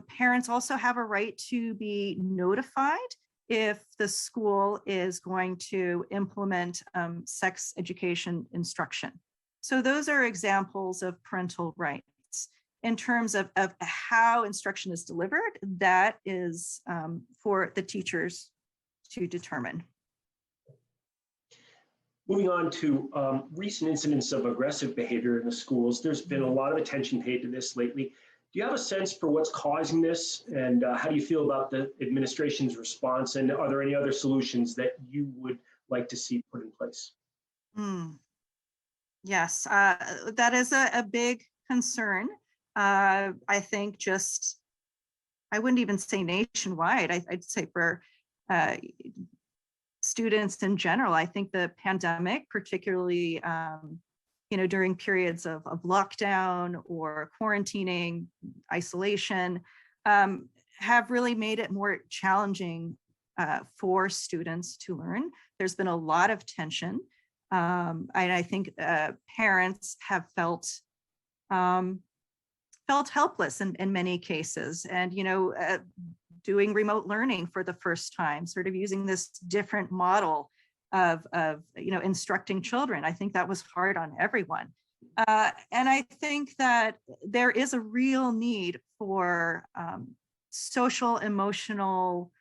parents also have a right to be notified if the school is going to implement sex education instruction. So those are examples of parental rights. In terms of how instruction is delivered, that is for the teachers to determine. Moving on to recent incidents of aggressive behavior in the schools. There's been a lot of attention paid to this lately. Do you have a sense for what's causing this, and how do you feel about the administration's response, and are there any other solutions that you would like to see put in place? Yes, that is a big concern. I think I wouldn't even say nationwide, I'd say for students in general. I think the pandemic, particularly during periods of lockdown or quarantining, isolation, have really made it more challenging for students to learn. There's been a lot of tension. And I think parents have felt helpless in many cases. And, doing remote learning for the first time, sort of using this different model of instructing children. I think that was hard on everyone. And I think that there is a real need for social emotional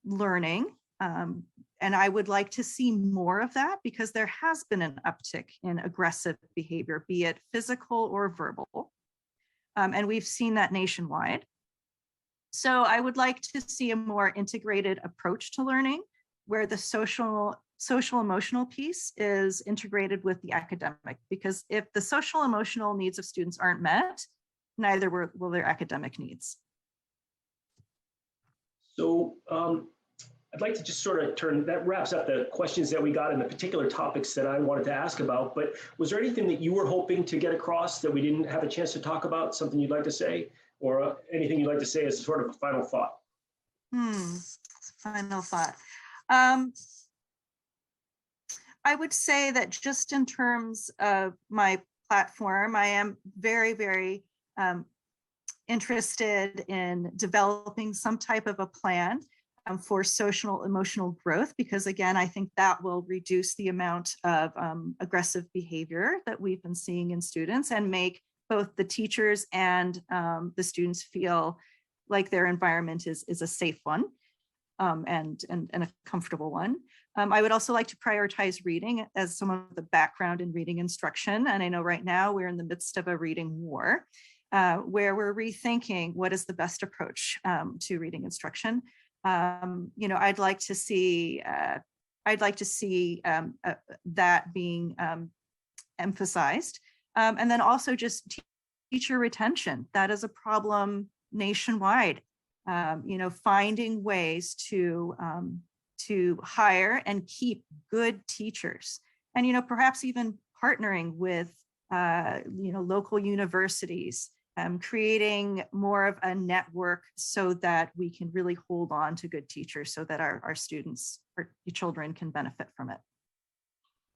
learning. And I would like to see more of that, because there has been an uptick in aggressive behavior, be it physical or verbal. And we've seen that nationwide. So I would like to see a more integrated approach to learning, where the social emotional piece is integrated with the academic, because if the social emotional needs of students aren't met, neither will their academic needs. So I'd like to just sort of that wraps up the questions that we got and the particular topics that I wanted to ask about, but was there anything that you were hoping to get across that we didn't have a chance to talk about, something you'd like to say, or anything you'd like to say as sort of a final thought? Final thought. I would say that just in terms of my platform, I am very, very interested in developing some type of a plan for social emotional growth, because again, I think that will reduce the amount of aggressive behavior that we've been seeing in students, and make both the teachers and the students feel like their environment is a safe one and a comfortable one. I would also like to prioritize reading as some of the background in reading instruction. And I know right now we're in the midst of a reading war, where we're rethinking what is the best approach to reading instruction. I'd like to see that being emphasized, and then also just teacher retention. That is a problem nationwide. Finding ways to hire and keep good teachers, and perhaps even partnering with local universities, creating more of a network so that we can really hold on to good teachers, so that our students or children can benefit from it.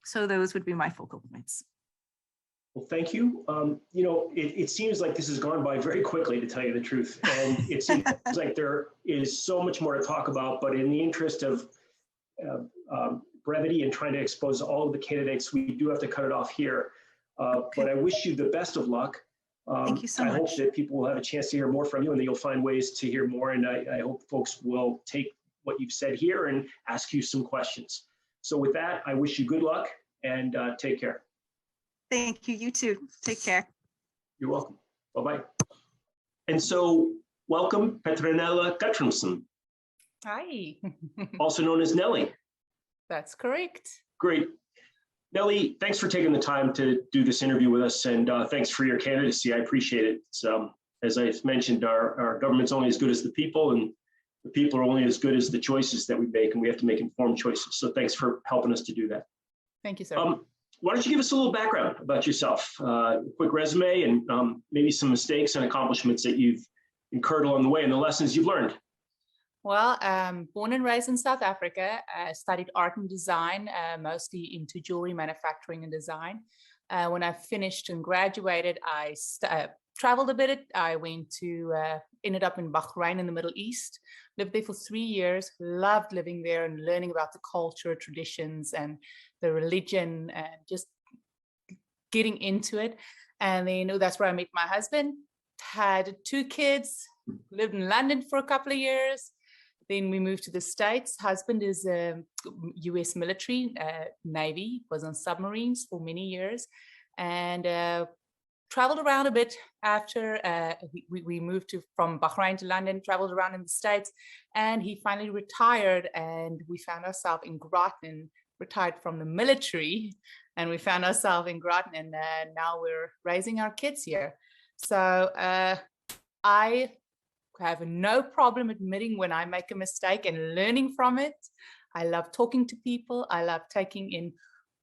So those would be my focal points. Well, thank you. It seems like this has gone by very quickly, to tell you the truth. And it seems like there is so much more to talk about, but in the interest of brevity and trying to expose all of the candidates, we do have to cut it off here. Okay. But I wish you the best of luck. Thank you so much. I hope that people will have a chance to hear more from you, and that you'll find ways to hear more. And I hope folks will take what you've said here and ask you some questions. So with that, I wish you good luck, and take care. Thank you. You too. Take care. You're welcome. Bye-bye. And so welcome, Petronella Guttromson. Hi. Also known as Nellie. That's correct. Great. Nellie, thanks for taking the time to do this interview with us, and thanks for your candidacy. I appreciate it. As I mentioned, our government's only as good as the people, and the people are only as good as the choices that we make, and we have to make informed choices. So thanks for helping us to do that. Thank you, sir. Why don't you give us a little background about yourself, a quick resume, and maybe some mistakes and accomplishments that you've incurred along the way, and the lessons you've learned. Well, born and raised in South Africa, I studied art and design, mostly into jewelry manufacturing and design. When I finished and graduated, I traveled a bit. I ended up in Bahrain in the Middle East, lived there for 3 years, loved living there and learning about the culture, traditions, and the religion, and just getting into it. And then that's where I met my husband, had 2 kids, lived in London for a couple of years. Then we moved to the States. Husband is US military, Navy, was on submarines for many years, and traveled around a bit after we moved from Bahrain to London, traveled around in the States, and he finally retired, and we found ourselves in Groton, retired from the military, and we found ourselves in Groton, and now we're raising our kids here. So I have no problem admitting when I make a mistake and learning from it. I love talking to people. I love taking in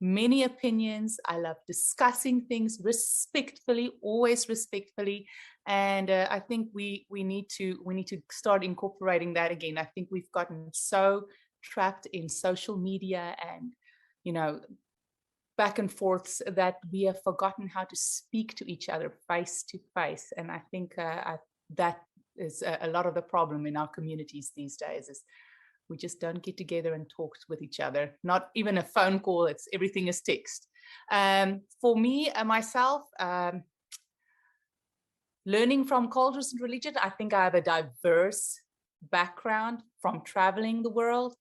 many opinions. I love discussing things respectfully, always respectfully. And I think we need to start incorporating that again. I think we've gotten so trapped in social media and, back and forths that we have forgotten how to speak to each other face to face. And I think that is a lot of the problem in our communities these days is we just don't get together and talk with each other. Not even a phone call. Everything is text. For me, myself, learning from cultures and religion, I think I have a diverse background from traveling the world.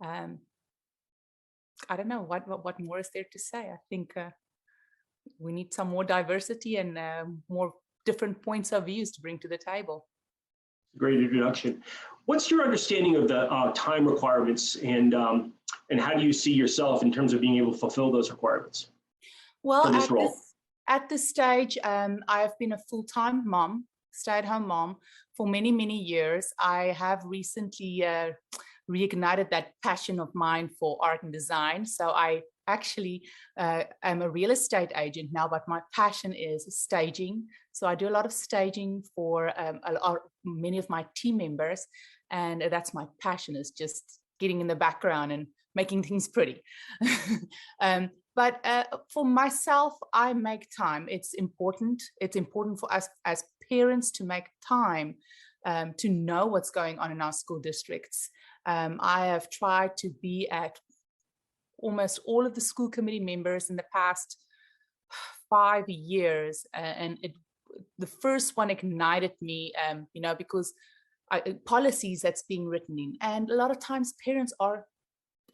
I don't know what more is there to say. I think we need some more diversity and more different points of views to bring to the table. Great introduction. What's your understanding of the time requirements, and how do you see yourself in terms of being able to fulfill those requirements? Well, for this role? At this stage, I have been a full-time mom, stay-at-home mom for many, many years. I have recently reignited that passion of mine for art and design. So I actually am a real estate agent now, but my passion is staging. So I do a lot of staging for many of my team members. And that's my passion, is just getting in the background and making things pretty. But for myself, I make time. It's important. It's important for us as parents to make time to know what's going on in our school districts. I have tried to be at almost all of the school committee members in the past 5 years. And the first one ignited me, because policies that's being written in. And a lot of times parents are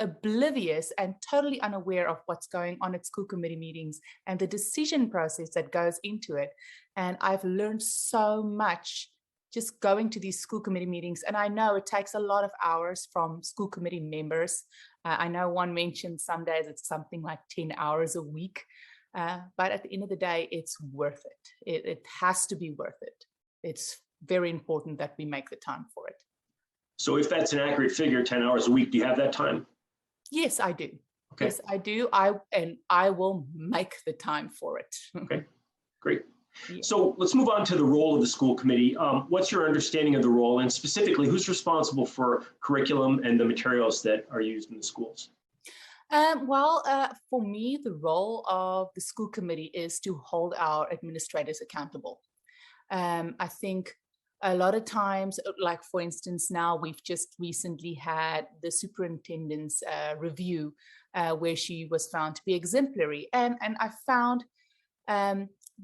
oblivious and totally unaware of what's going on at school committee meetings and the decision process that goes into it. And I've learned so much just going to these school committee meetings. And I know it takes a lot of hours from school committee members. I know one mentioned some days it's something like 10 hours a week. But at the end of the day, it's worth it. It has to be worth it. It's very important that we make the time for it. So if that's an accurate figure, 10 hours a week, do you have that time? Yes, I do. Okay. Yes, I do. I will make the time for it. Okay, great. Yeah. So let's move on to the role of the school committee. What's your understanding of the role, and specifically who's responsible for curriculum and the materials that are used in the schools? For me, the role of the school committee is to hold our administrators accountable. I think a lot of times, like for instance, now we've just recently had the superintendent's review where she was found to be exemplary. And I found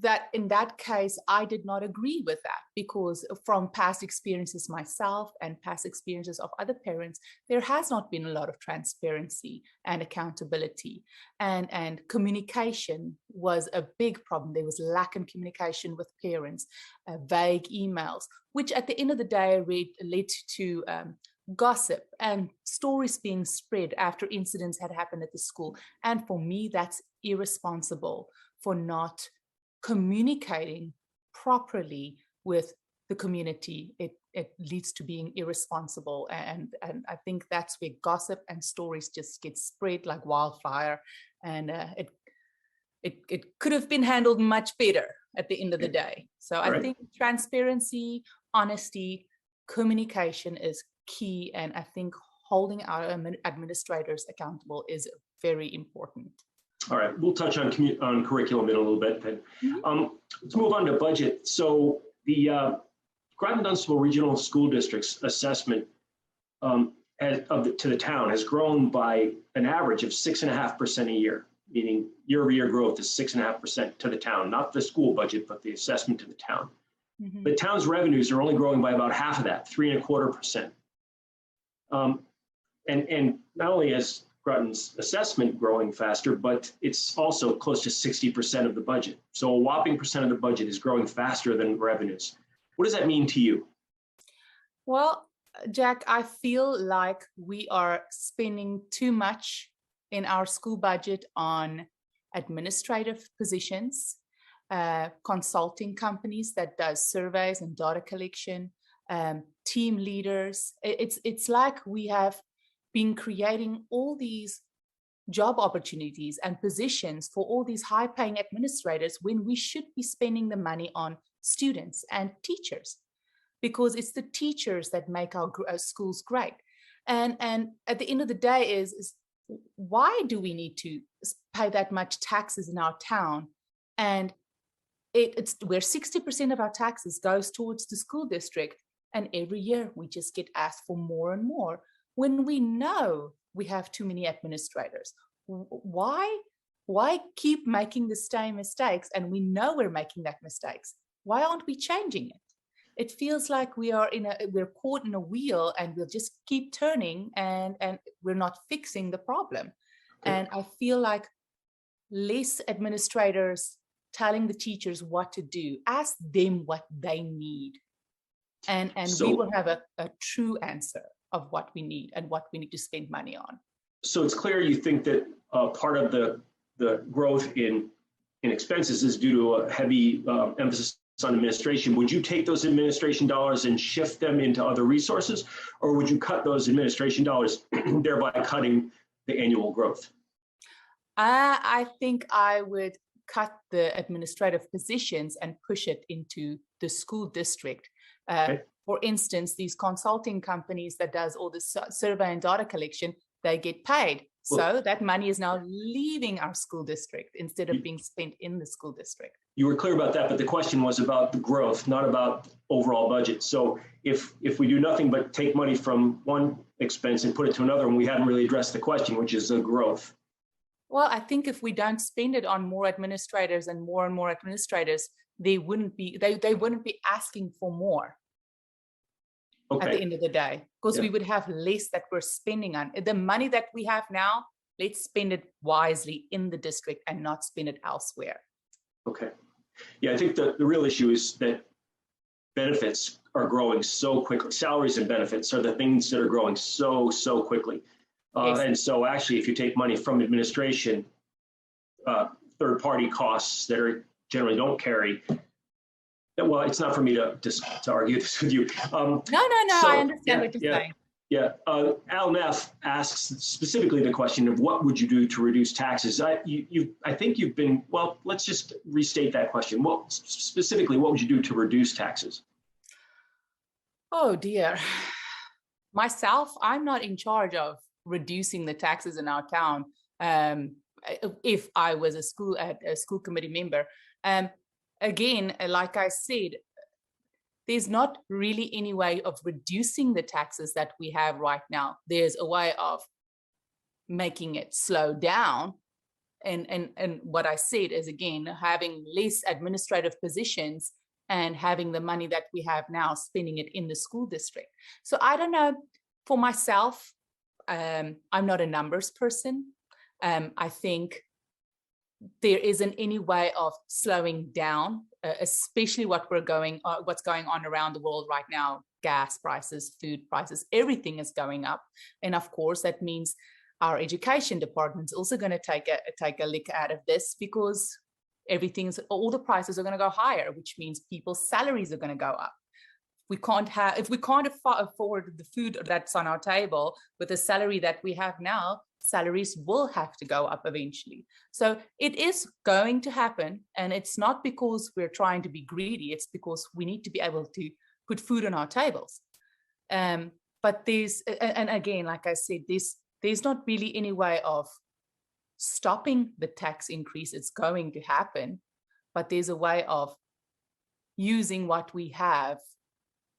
that in that case, I did not agree with that, because from past experiences myself and past experiences of other parents, there has not been a lot of transparency and accountability, and communication was a big problem. There was lack in communication with parents, vague emails, which at the end of the day led to gossip and stories being spread after incidents had happened at the school. And for me, that's irresponsible for not communicating properly with the community. It leads to being irresponsible, and I think that's where gossip and stories just get spread like wildfire, and it could have been handled much better at the end of the day. So I think transparency, honesty, communication is key, and I think holding our administrators accountable is very important. All right, we'll touch on curriculum in a little bit. Then. Let's move on to budget. So the Groton Dunstable Regional School District's assessment to the town has grown by an average of 6.5% a year, meaning year-over-year growth is 6.5% to the town, not the school budget, but the assessment to the town. Mm-hmm. The town's revenues are only growing by about half of that, 3.25%. And not only has Groton's assessment growing faster, but it's also close to 60% of the budget. So a whopping percent of the budget is growing faster than revenues. What does that mean to you? Well, Jack, I feel like we are spending too much in our school budget on administrative positions, consulting companies that does surveys and data collection, team leaders. It's like we have been creating all these job opportunities and positions for all these high-paying administrators when we should be spending the money on students and teachers, because it's the teachers that make our schools great. And at the end of the day is why do we need to pay that much taxes in our town? And it's where 60% of our taxes goes towards the school district. And every year we just get asked for more and more when we know we have too many administrators. Why keep making the same mistakes? And we know we're making that mistakes. Why aren't we changing it? It feels like we're caught in a wheel and we'll just keep turning and we're not fixing the problem. Okay. And I feel like less administrators telling the teachers what to do, ask them what they need. And we will have a true answer of what we need and what we need to spend money on. So it's clear you think that part of the growth in expenses is due to a heavy emphasis on administration. Would you take those administration dollars and shift them into other resources, or would you cut those administration dollars, thereby cutting the annual growth? I think I would cut the administrative positions and push it into the school district. Okay. For instance, these consulting companies that does all the survey and data collection, they get paid. So that money is now leaving our school district instead of being spent in the school district. You were clear about that, but the question was about the growth, not about overall budget. So if we do nothing but take money from one expense and put it to another, and we haven't really addressed the question, which is the growth. Well, I think if we don't spend it on more administrators and more administrators, they wouldn't be asking for more. Okay. At the end of the day, because we would have less that we're spending on. The money that we have now, let's spend it wisely in the district and not spend it elsewhere. Okay. Yeah, I think the real issue is that benefits are growing so quickly. Salaries and benefits are the things that are growing so quickly. Yes. And so actually, if you take money from administration, third-party costs that are generally don't carry, well, it's not for me to argue this with you. No, I understand what you're saying. Yeah, Al Neff asks specifically the question of what would you do to reduce taxes? I think you've been, well, let's just restate that question. Specifically, what would you do to reduce taxes? Oh dear. Myself, I'm not in charge of reducing the taxes in our town. If I was a school committee member. Again, like I said, there's not really any way of reducing the taxes that we have right now. There's a way of making it slow down. And what I said is, again, having less administrative positions and having the money that we have now, spending it in the school district. So I don't know, for myself, I'm not a numbers person. I think there isn't any way of slowing down, especially what's going on around the world right now. Gas prices, food prices, everything is going up. And of course, that means our education department is also going to take a lick out of this, because all the prices are going to go higher, which means people's salaries are going to go up. If we can't afford the food that's on our table with the salary that we have now, salaries will have to go up eventually. So it is going to happen, and it's not because we're trying to be greedy, it's because we need to be able to put food on our tables. But and again, like I said, there's not really any way of stopping the tax increase. It's going to happen, but there's a way of using what we have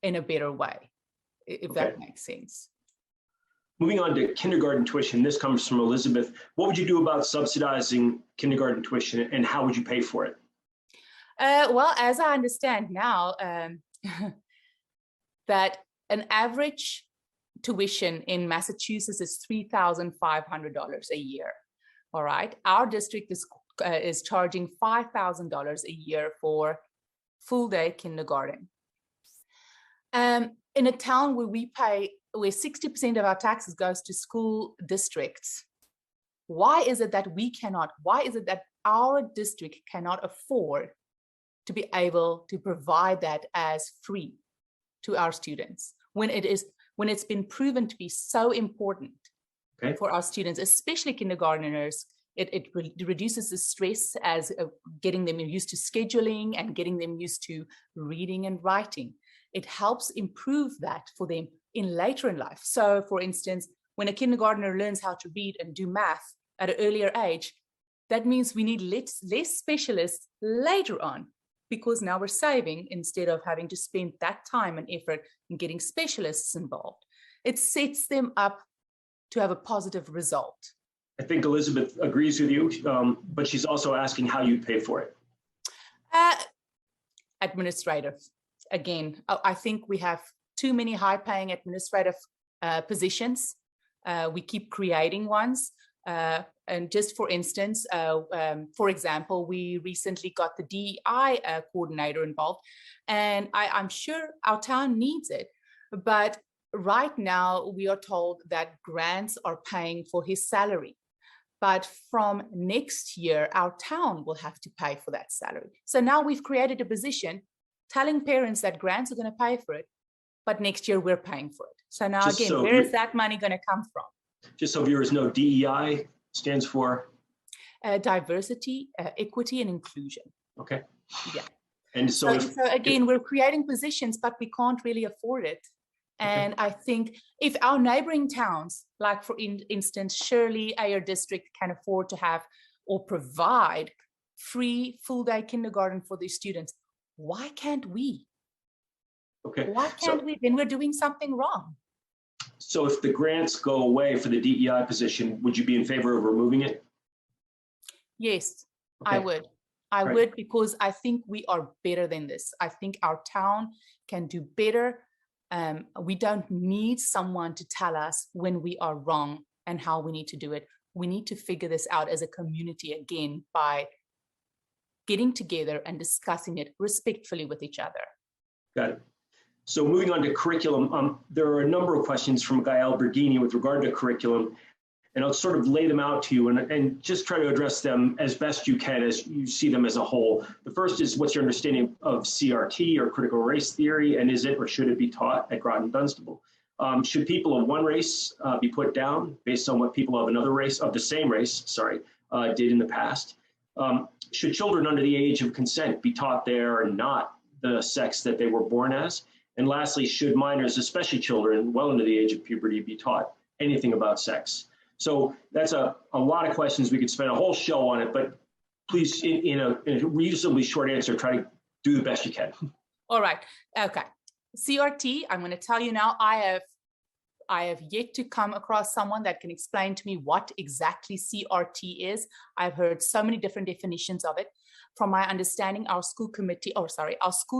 in a better way, if that makes sense. Moving on to kindergarten tuition, this comes from Elizabeth. What would you do about subsidizing kindergarten tuition, and how would you pay for it? Well, as I understand now, that an average tuition in Massachusetts is $3,500 a year. All right, our district is charging $5,000 a year for full day kindergarten. In a town where 60% of our taxes goes to school districts, why is it that our district cannot afford to be able to provide that as free to our students when it's been proven to be so important for our students, especially kindergarteners? It reduces the stress as getting them used to scheduling and getting them used to reading and writing. It helps improve that for them later in life. So for instance, when a kindergartner learns how to read and do math at an earlier age, that means we need less specialists later on, because now we're saving instead of having to spend that time and effort in getting specialists involved. It sets them up to have a positive result. I think Elizabeth agrees with you, but she's also asking how you pay for it. Administrative. Again, I think we have too many high-paying administrative positions. We keep creating ones. And just for instance, for example, we recently got the DEI coordinator involved, and I'm sure our town needs it. But right now, we are told that grants are paying for his salary. But from next year, our town will have to pay for that salary. So now we've created a position telling parents that grants are going to pay for it, but next year we're paying for it. So now Just again, so where is that money going to come from? Just so viewers know, DEI stands for? Diversity, equity, and inclusion. Okay. Yeah. And so again, we're creating positions, but we can't really afford it. And I think if our neighboring towns, like for instance, Shirley, Ayer District, can afford to have or provide free full-day kindergarten for their students, why can't we? Okay. Why can't we? Then we're doing something wrong. So if the grants go away for the DEI position, would you be in favor of removing it? Yes, Okay. I would. I would, because I think we are better than this. I think our town can do better. We don't need someone to tell us when we are wrong and how we need to do it. We need to figure this out as a community again by getting together and discussing it respectfully with each other. Got it. So moving on to curriculum, there are a number of questions from Guy Alberghini with regard to curriculum, and I'll sort of lay them out to you and just try to address them as best you can as you see them as a whole. The first is, what's your understanding of CRT or critical race theory, and is it or should it be taught at Groton Dunstable? Should people of one race be put down based on what people of another race, of the same race, did in the past? Should children under the age of consent be taught they are not the sex that they were born as? And lastly, should minors, especially children well into the age of puberty, be taught anything about sex? So that's a lot of questions. We could spend a whole show on it, but please, in a reasonably short answer, try to do the best you can. All right. Okay. CRT, I'm going to tell you now, I have yet to come across someone that can explain to me what exactly CRT is. I've heard so many different definitions of it. From my understanding, our school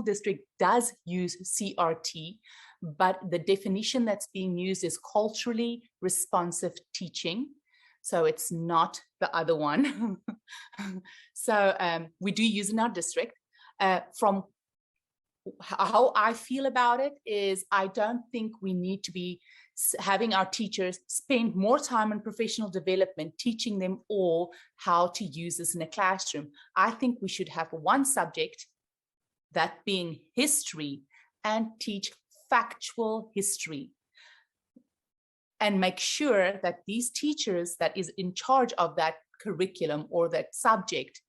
district does use CRT, but the definition that's being used is culturally responsive teaching. So it's not the other one. So we do use in our district. From how I feel about it is, I don't think we need to be having our teachers spend more time on professional development, teaching them all how to use this in a classroom. I think we should have one subject, that being history, and teach factual history. And make sure that these teachers that is in charge of that curriculum or that subject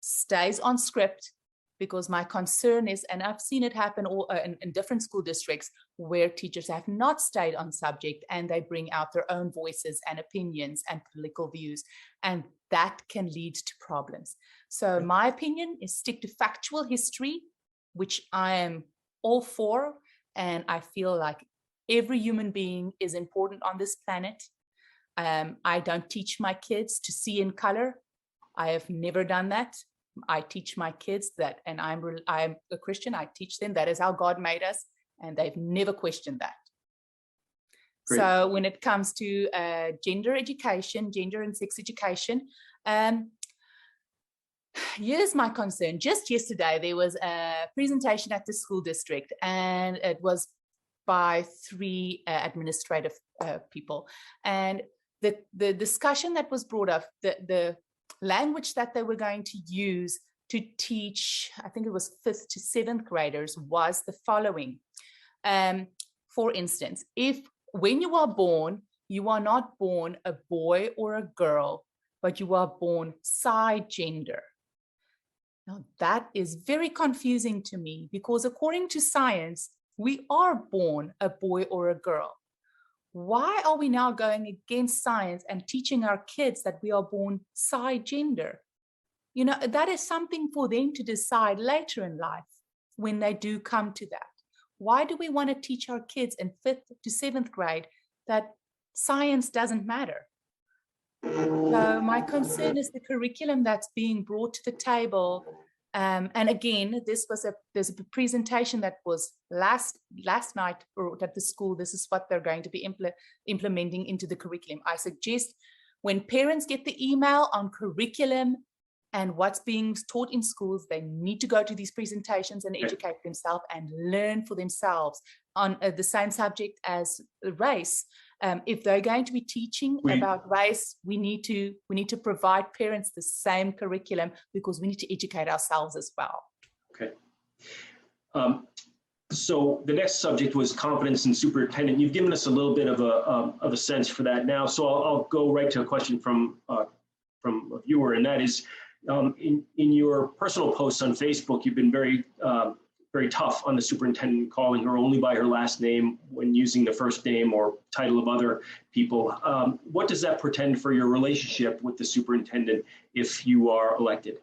stays on script, because my concern is, and I've seen it happen in different school districts where teachers have not stayed on subject and they bring out their own voices and opinions and political views, and that can lead to problems. So my opinion is stick to factual history, which I am all for, and I feel like every human being is important on this planet. I don't teach my kids to see in color. I have never done that. I teach my kids that, and I'm a Christian, I teach them that is how God made us, and they've never questioned that. Great. So when it comes to gender education, gender and sex education, here's my concern. Just yesterday, there was a presentation at the school district, and it was by 3 administrative people. And the discussion that was brought up, the language that they were going to use to teach, I think it was 5th to 7th graders, was the following. For instance, if when you are born, you are not born a boy or a girl, but you are born cisgender. Now that is very confusing to me, because according to science, we are born a boy or a girl. Why are we now going against science and teaching our kids that we are born cisgender? You know, that is something for them to decide later in life when they do come to that. Why do we want to teach our kids in 5th to 7th grade that science doesn't matter? So my concern is the curriculum that's being brought to the table. And again, there's a presentation that was last night brought at the school. This is what they're going to be implementing into the curriculum. I suggest when parents get the email on curriculum and what's being taught in schools, they need to go to these presentations and educate themselves and learn for themselves on the same subject as race. If they're going to be teaching about race, we need to provide parents the same curriculum, because we need to educate ourselves as well. Okay. So the next subject was confidence in superintendent. You've given us a little bit of a sense for that now. So I'll go right to a question from a viewer, and that is, in your personal posts on Facebook, you've been very tough on the superintendent, calling her only by her last name when using the first name or title of other people. What does that portend for your relationship with the superintendent if you are elected?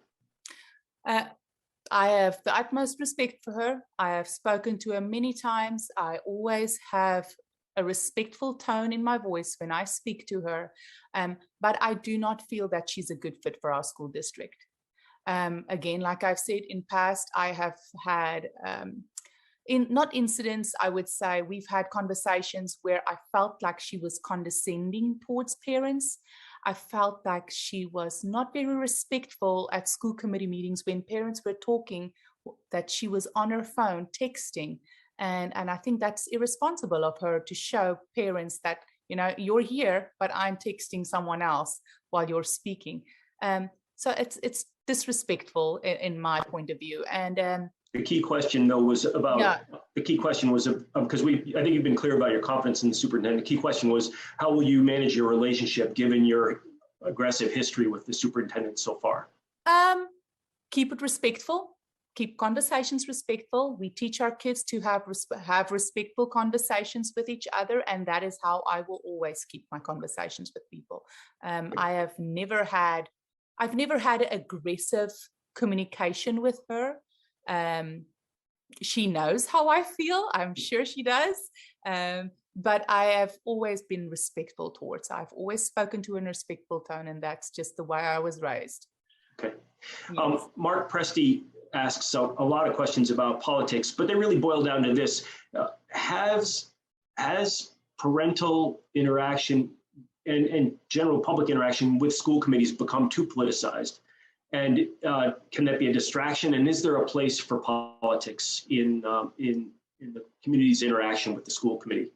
I have the utmost respect for her. I have spoken to her many times. I always have a respectful tone in my voice when I speak to her, but I do not feel that she's a good fit for our school district. Again, like I've said in past, I have had, not incidents, I would say, we've had conversations where I felt like she was condescending towards parents. I felt like she was not very respectful at school committee meetings when parents were talking, that she was on her phone texting. And I think that's irresponsible of her to show parents that, you know, you're here, but I'm texting someone else while you're speaking. So it's disrespectful in my point of view. And the key question, though, was about, the key question was, because I think you've been clear about your confidence in the superintendent. The key question was, how will you manage your relationship given your aggressive history with the superintendent so far? Keep it respectful. Keep conversations respectful. We teach our kids to have respectful conversations with each other, and that is how I will always keep my conversations with people. I've never had aggressive communication with her. She knows how I feel. I'm sure she does. But I have always been respectful towards her. I've always spoken to her in a respectful tone, and that's just the way I was raised. Okay. Yes. Mark Presti asks a lot of questions about politics, but they really boil down to this. Has parental interaction and general public interaction with school committees become too politicized? And can that be a distraction? And is there a place for politics in the community's interaction with the school committee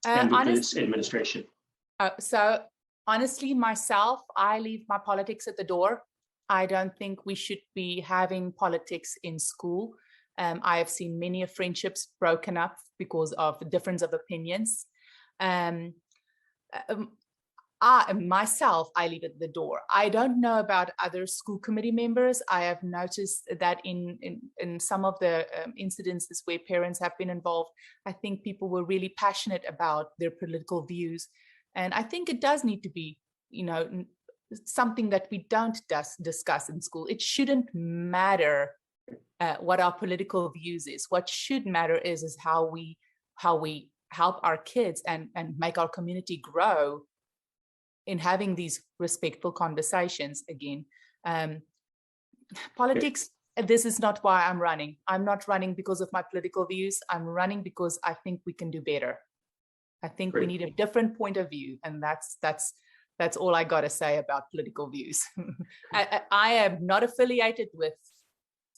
and with its administration? So honestly, myself, I leave my politics at the door. I don't think we should be having politics in school. I have seen many friendships broken up because of difference of opinions. Myself, I leave it at the door. I don't know about other school committee members. I have noticed that in some of the incidences where parents have been involved, I think people were really passionate about their political views. And I think it does need to be, you know, something that we don't discuss in school. It shouldn't matter what our political views is. What should matter is how we help our kids and make our community grow in having these respectful conversations. Again, politics, this is not why I'm running. I'm not running because of my political views. I'm running because I think we can do better. I think we need a different point of view, and that's all I got to say about political views. I am not affiliated with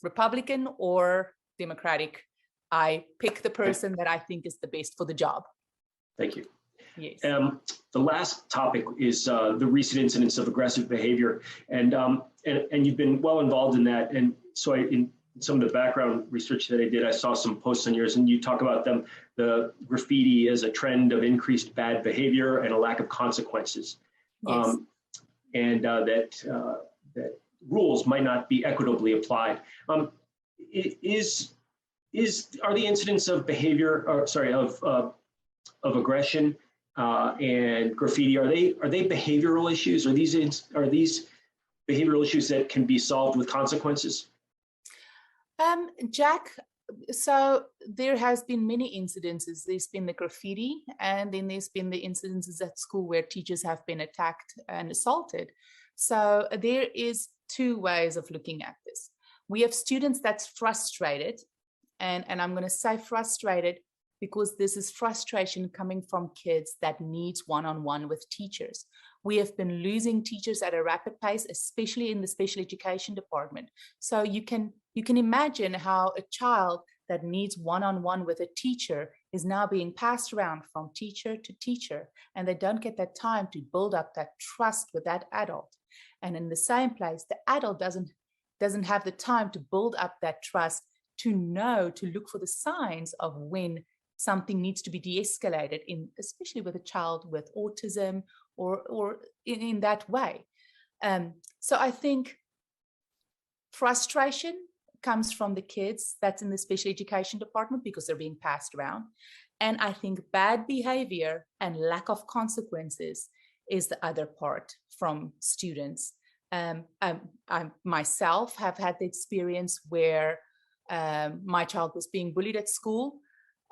Republican or Democratic. I pick the person that I think is the best for the job. Thank you. Yes. The last topic is the recent incidents of aggressive behavior, and you've been well involved in that. And so in some of the background research that I did, I saw some posts on yours, and you talk about the graffiti as a trend of increased bad behavior and a lack of consequences. Yes. And that rules might not be equitably applied. Are the incidents of behavior, of aggression and graffiti, are they behavioral issues? Are these behavioral issues that can be solved with consequences? Jack, so there has been many incidences. There's been the graffiti, and then there's been the incidences at school where teachers have been attacked and assaulted. So there is two ways of looking at this. We have students that's frustrated, and I'm going to say frustrated because this is frustration coming from kids that needs one-on-one with teachers. We have been losing teachers at a rapid pace, especially in the special education department. So you can imagine how a child that needs one-on-one with a teacher is now being passed around from teacher to teacher, and they don't get that time to build up that trust with that adult. And in the same place, the adult doesn't have the time to build up that trust, to know, to look for the signs of when something needs to be de-escalated, especially with a child with autism or in that way. So I think frustration comes from the kids that's in the special education department because they're being passed around. And I think bad behavior and lack of consequences is the other part from students. I myself have had the experience where my child was being bullied at school.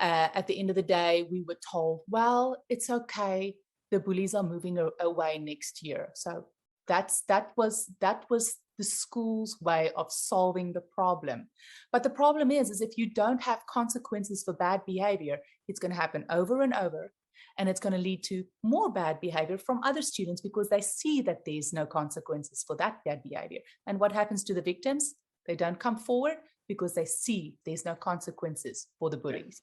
At the end of the day, we were told, well, it's okay, the bullies are moving away next year. So that was the school's way of solving the problem. But the problem is if you don't have consequences for bad behavior, it's going to happen over and over. And it's going to lead to more bad behavior from other students because they see that there's no consequences for that bad behavior. And what happens to the victims? They don't come forward because they see there's no consequences for the bullies.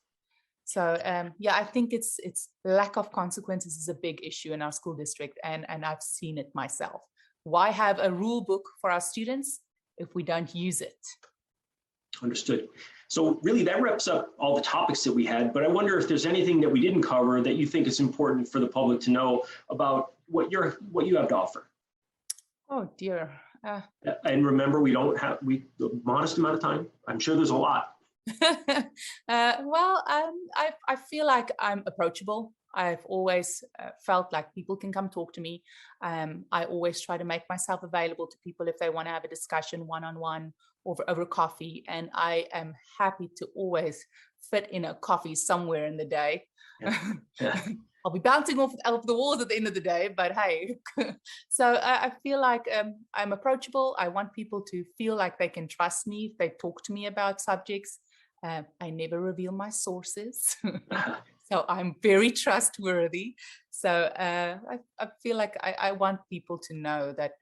So yeah, I think it's lack of consequences is a big issue in our school district, and I've seen it myself. Why have a rule book for our students if we don't use it? Understood. So really that wraps up all the topics that we had, but I wonder if there's anything that we didn't cover that you think is important for the public to know about what you have to offer. Oh dear. And remember, we don't have a modest amount of time. I'm sure there's a lot. Well, I feel like I'm approachable. I've always felt like people can come talk to me. I always try to make myself available to people if they want to have a discussion one-on-one over coffee. And I am happy to always fit in a coffee somewhere in the day. Yeah. I'll be bouncing off the walls at the end of the day, but hey. So I feel like I'm approachable. I want people to feel like they can trust me if they talk to me about subjects. I never reveal my sources. So I'm very trustworthy. So I feel like I want people to know that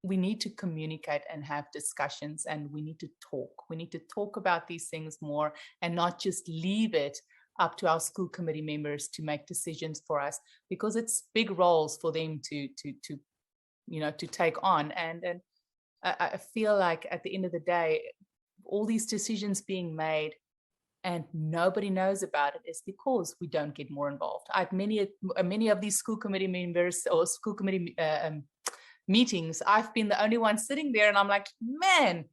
we need to communicate and have discussions, and we need to talk. We need to talk about these things more and not just leave it up to our school committee members to make decisions for us, because it's big roles for them to take on. And I feel like at the end of the day, all these decisions being made and nobody knows about it is because we don't get more involved. I've many of these school committee members or school committee meetings, I've been the only one sitting there, and I'm like, man, it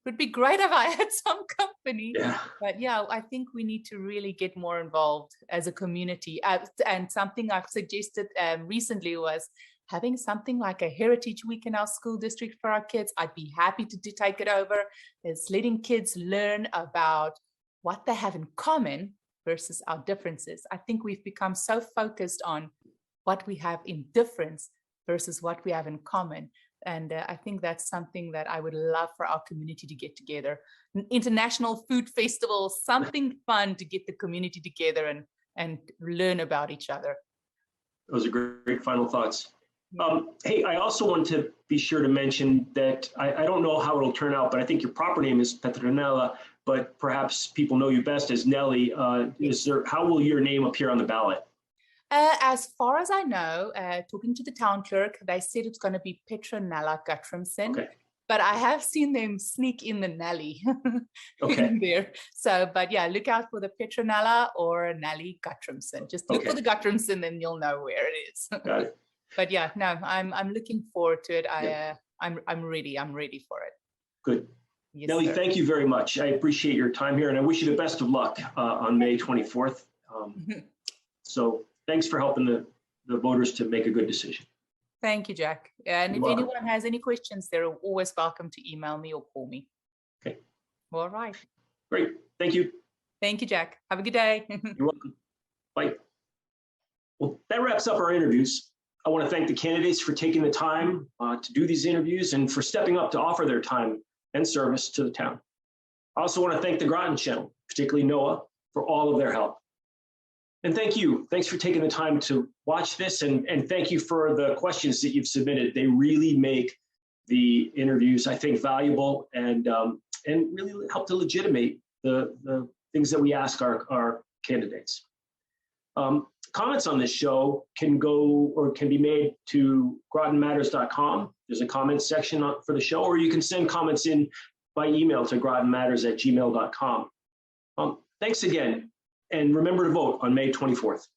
would be great if I had some company. Yeah. But yeah, I think we need to really get more involved as a community. And something I've suggested recently was having something like a heritage week in our school district for our kids. I'd be happy to take it over. It's letting kids learn about what they have in common versus our differences. I think we've become so focused on what we have in difference versus what we have in common. And I think that's something that I would love for our community to get together. An international food festival, something fun to get the community together and learn about each other. Those are great final thoughts. Hey, I also want to be sure to mention that I don't know how it'll turn out, but I think your proper name is Petronella, but perhaps people know you best as Nellie. How will your name appear on the ballot? As far as I know, talking to the town clerk, they said it's going to be Petronella Guttromson. Okay. But I have seen them sneak in the Nellie in there. So, but yeah, look out for the Petronella or Nellie Guttromson. Just look for the Guttromson, then you'll know where it is. Got it. But yeah, no, I'm looking forward to it. I'm ready for it. Good. Yes, Nellie, sir. Thank you very much. I appreciate your time here, and I wish you the best of luck on May 24th. So thanks for helping the voters to make a good decision. Thank you, Jack. And You're if welcome. anyone has any questions, they're always welcome to email me or call me. Okay. All right. Great. Thank you. Thank you, Jack. Have a good day. You're welcome. Bye. Well, that wraps up our interviews. I want to thank the candidates for taking the time to do these interviews and for stepping up to offer their time and service to the town. I also want to thank the Groton channel, particularly Noah, for all of their help. And thank you. Thanks for taking the time to watch this, and thank you for the questions that you've submitted. They really make the interviews, I think, valuable and really help to legitimate the things that we ask our candidates. Comments on this show can be made to grotonmatters.com. There's a comments section for the show, or you can send comments in by email to grotonmatters@gmail.com. Thanks again, and remember to vote on May 24th.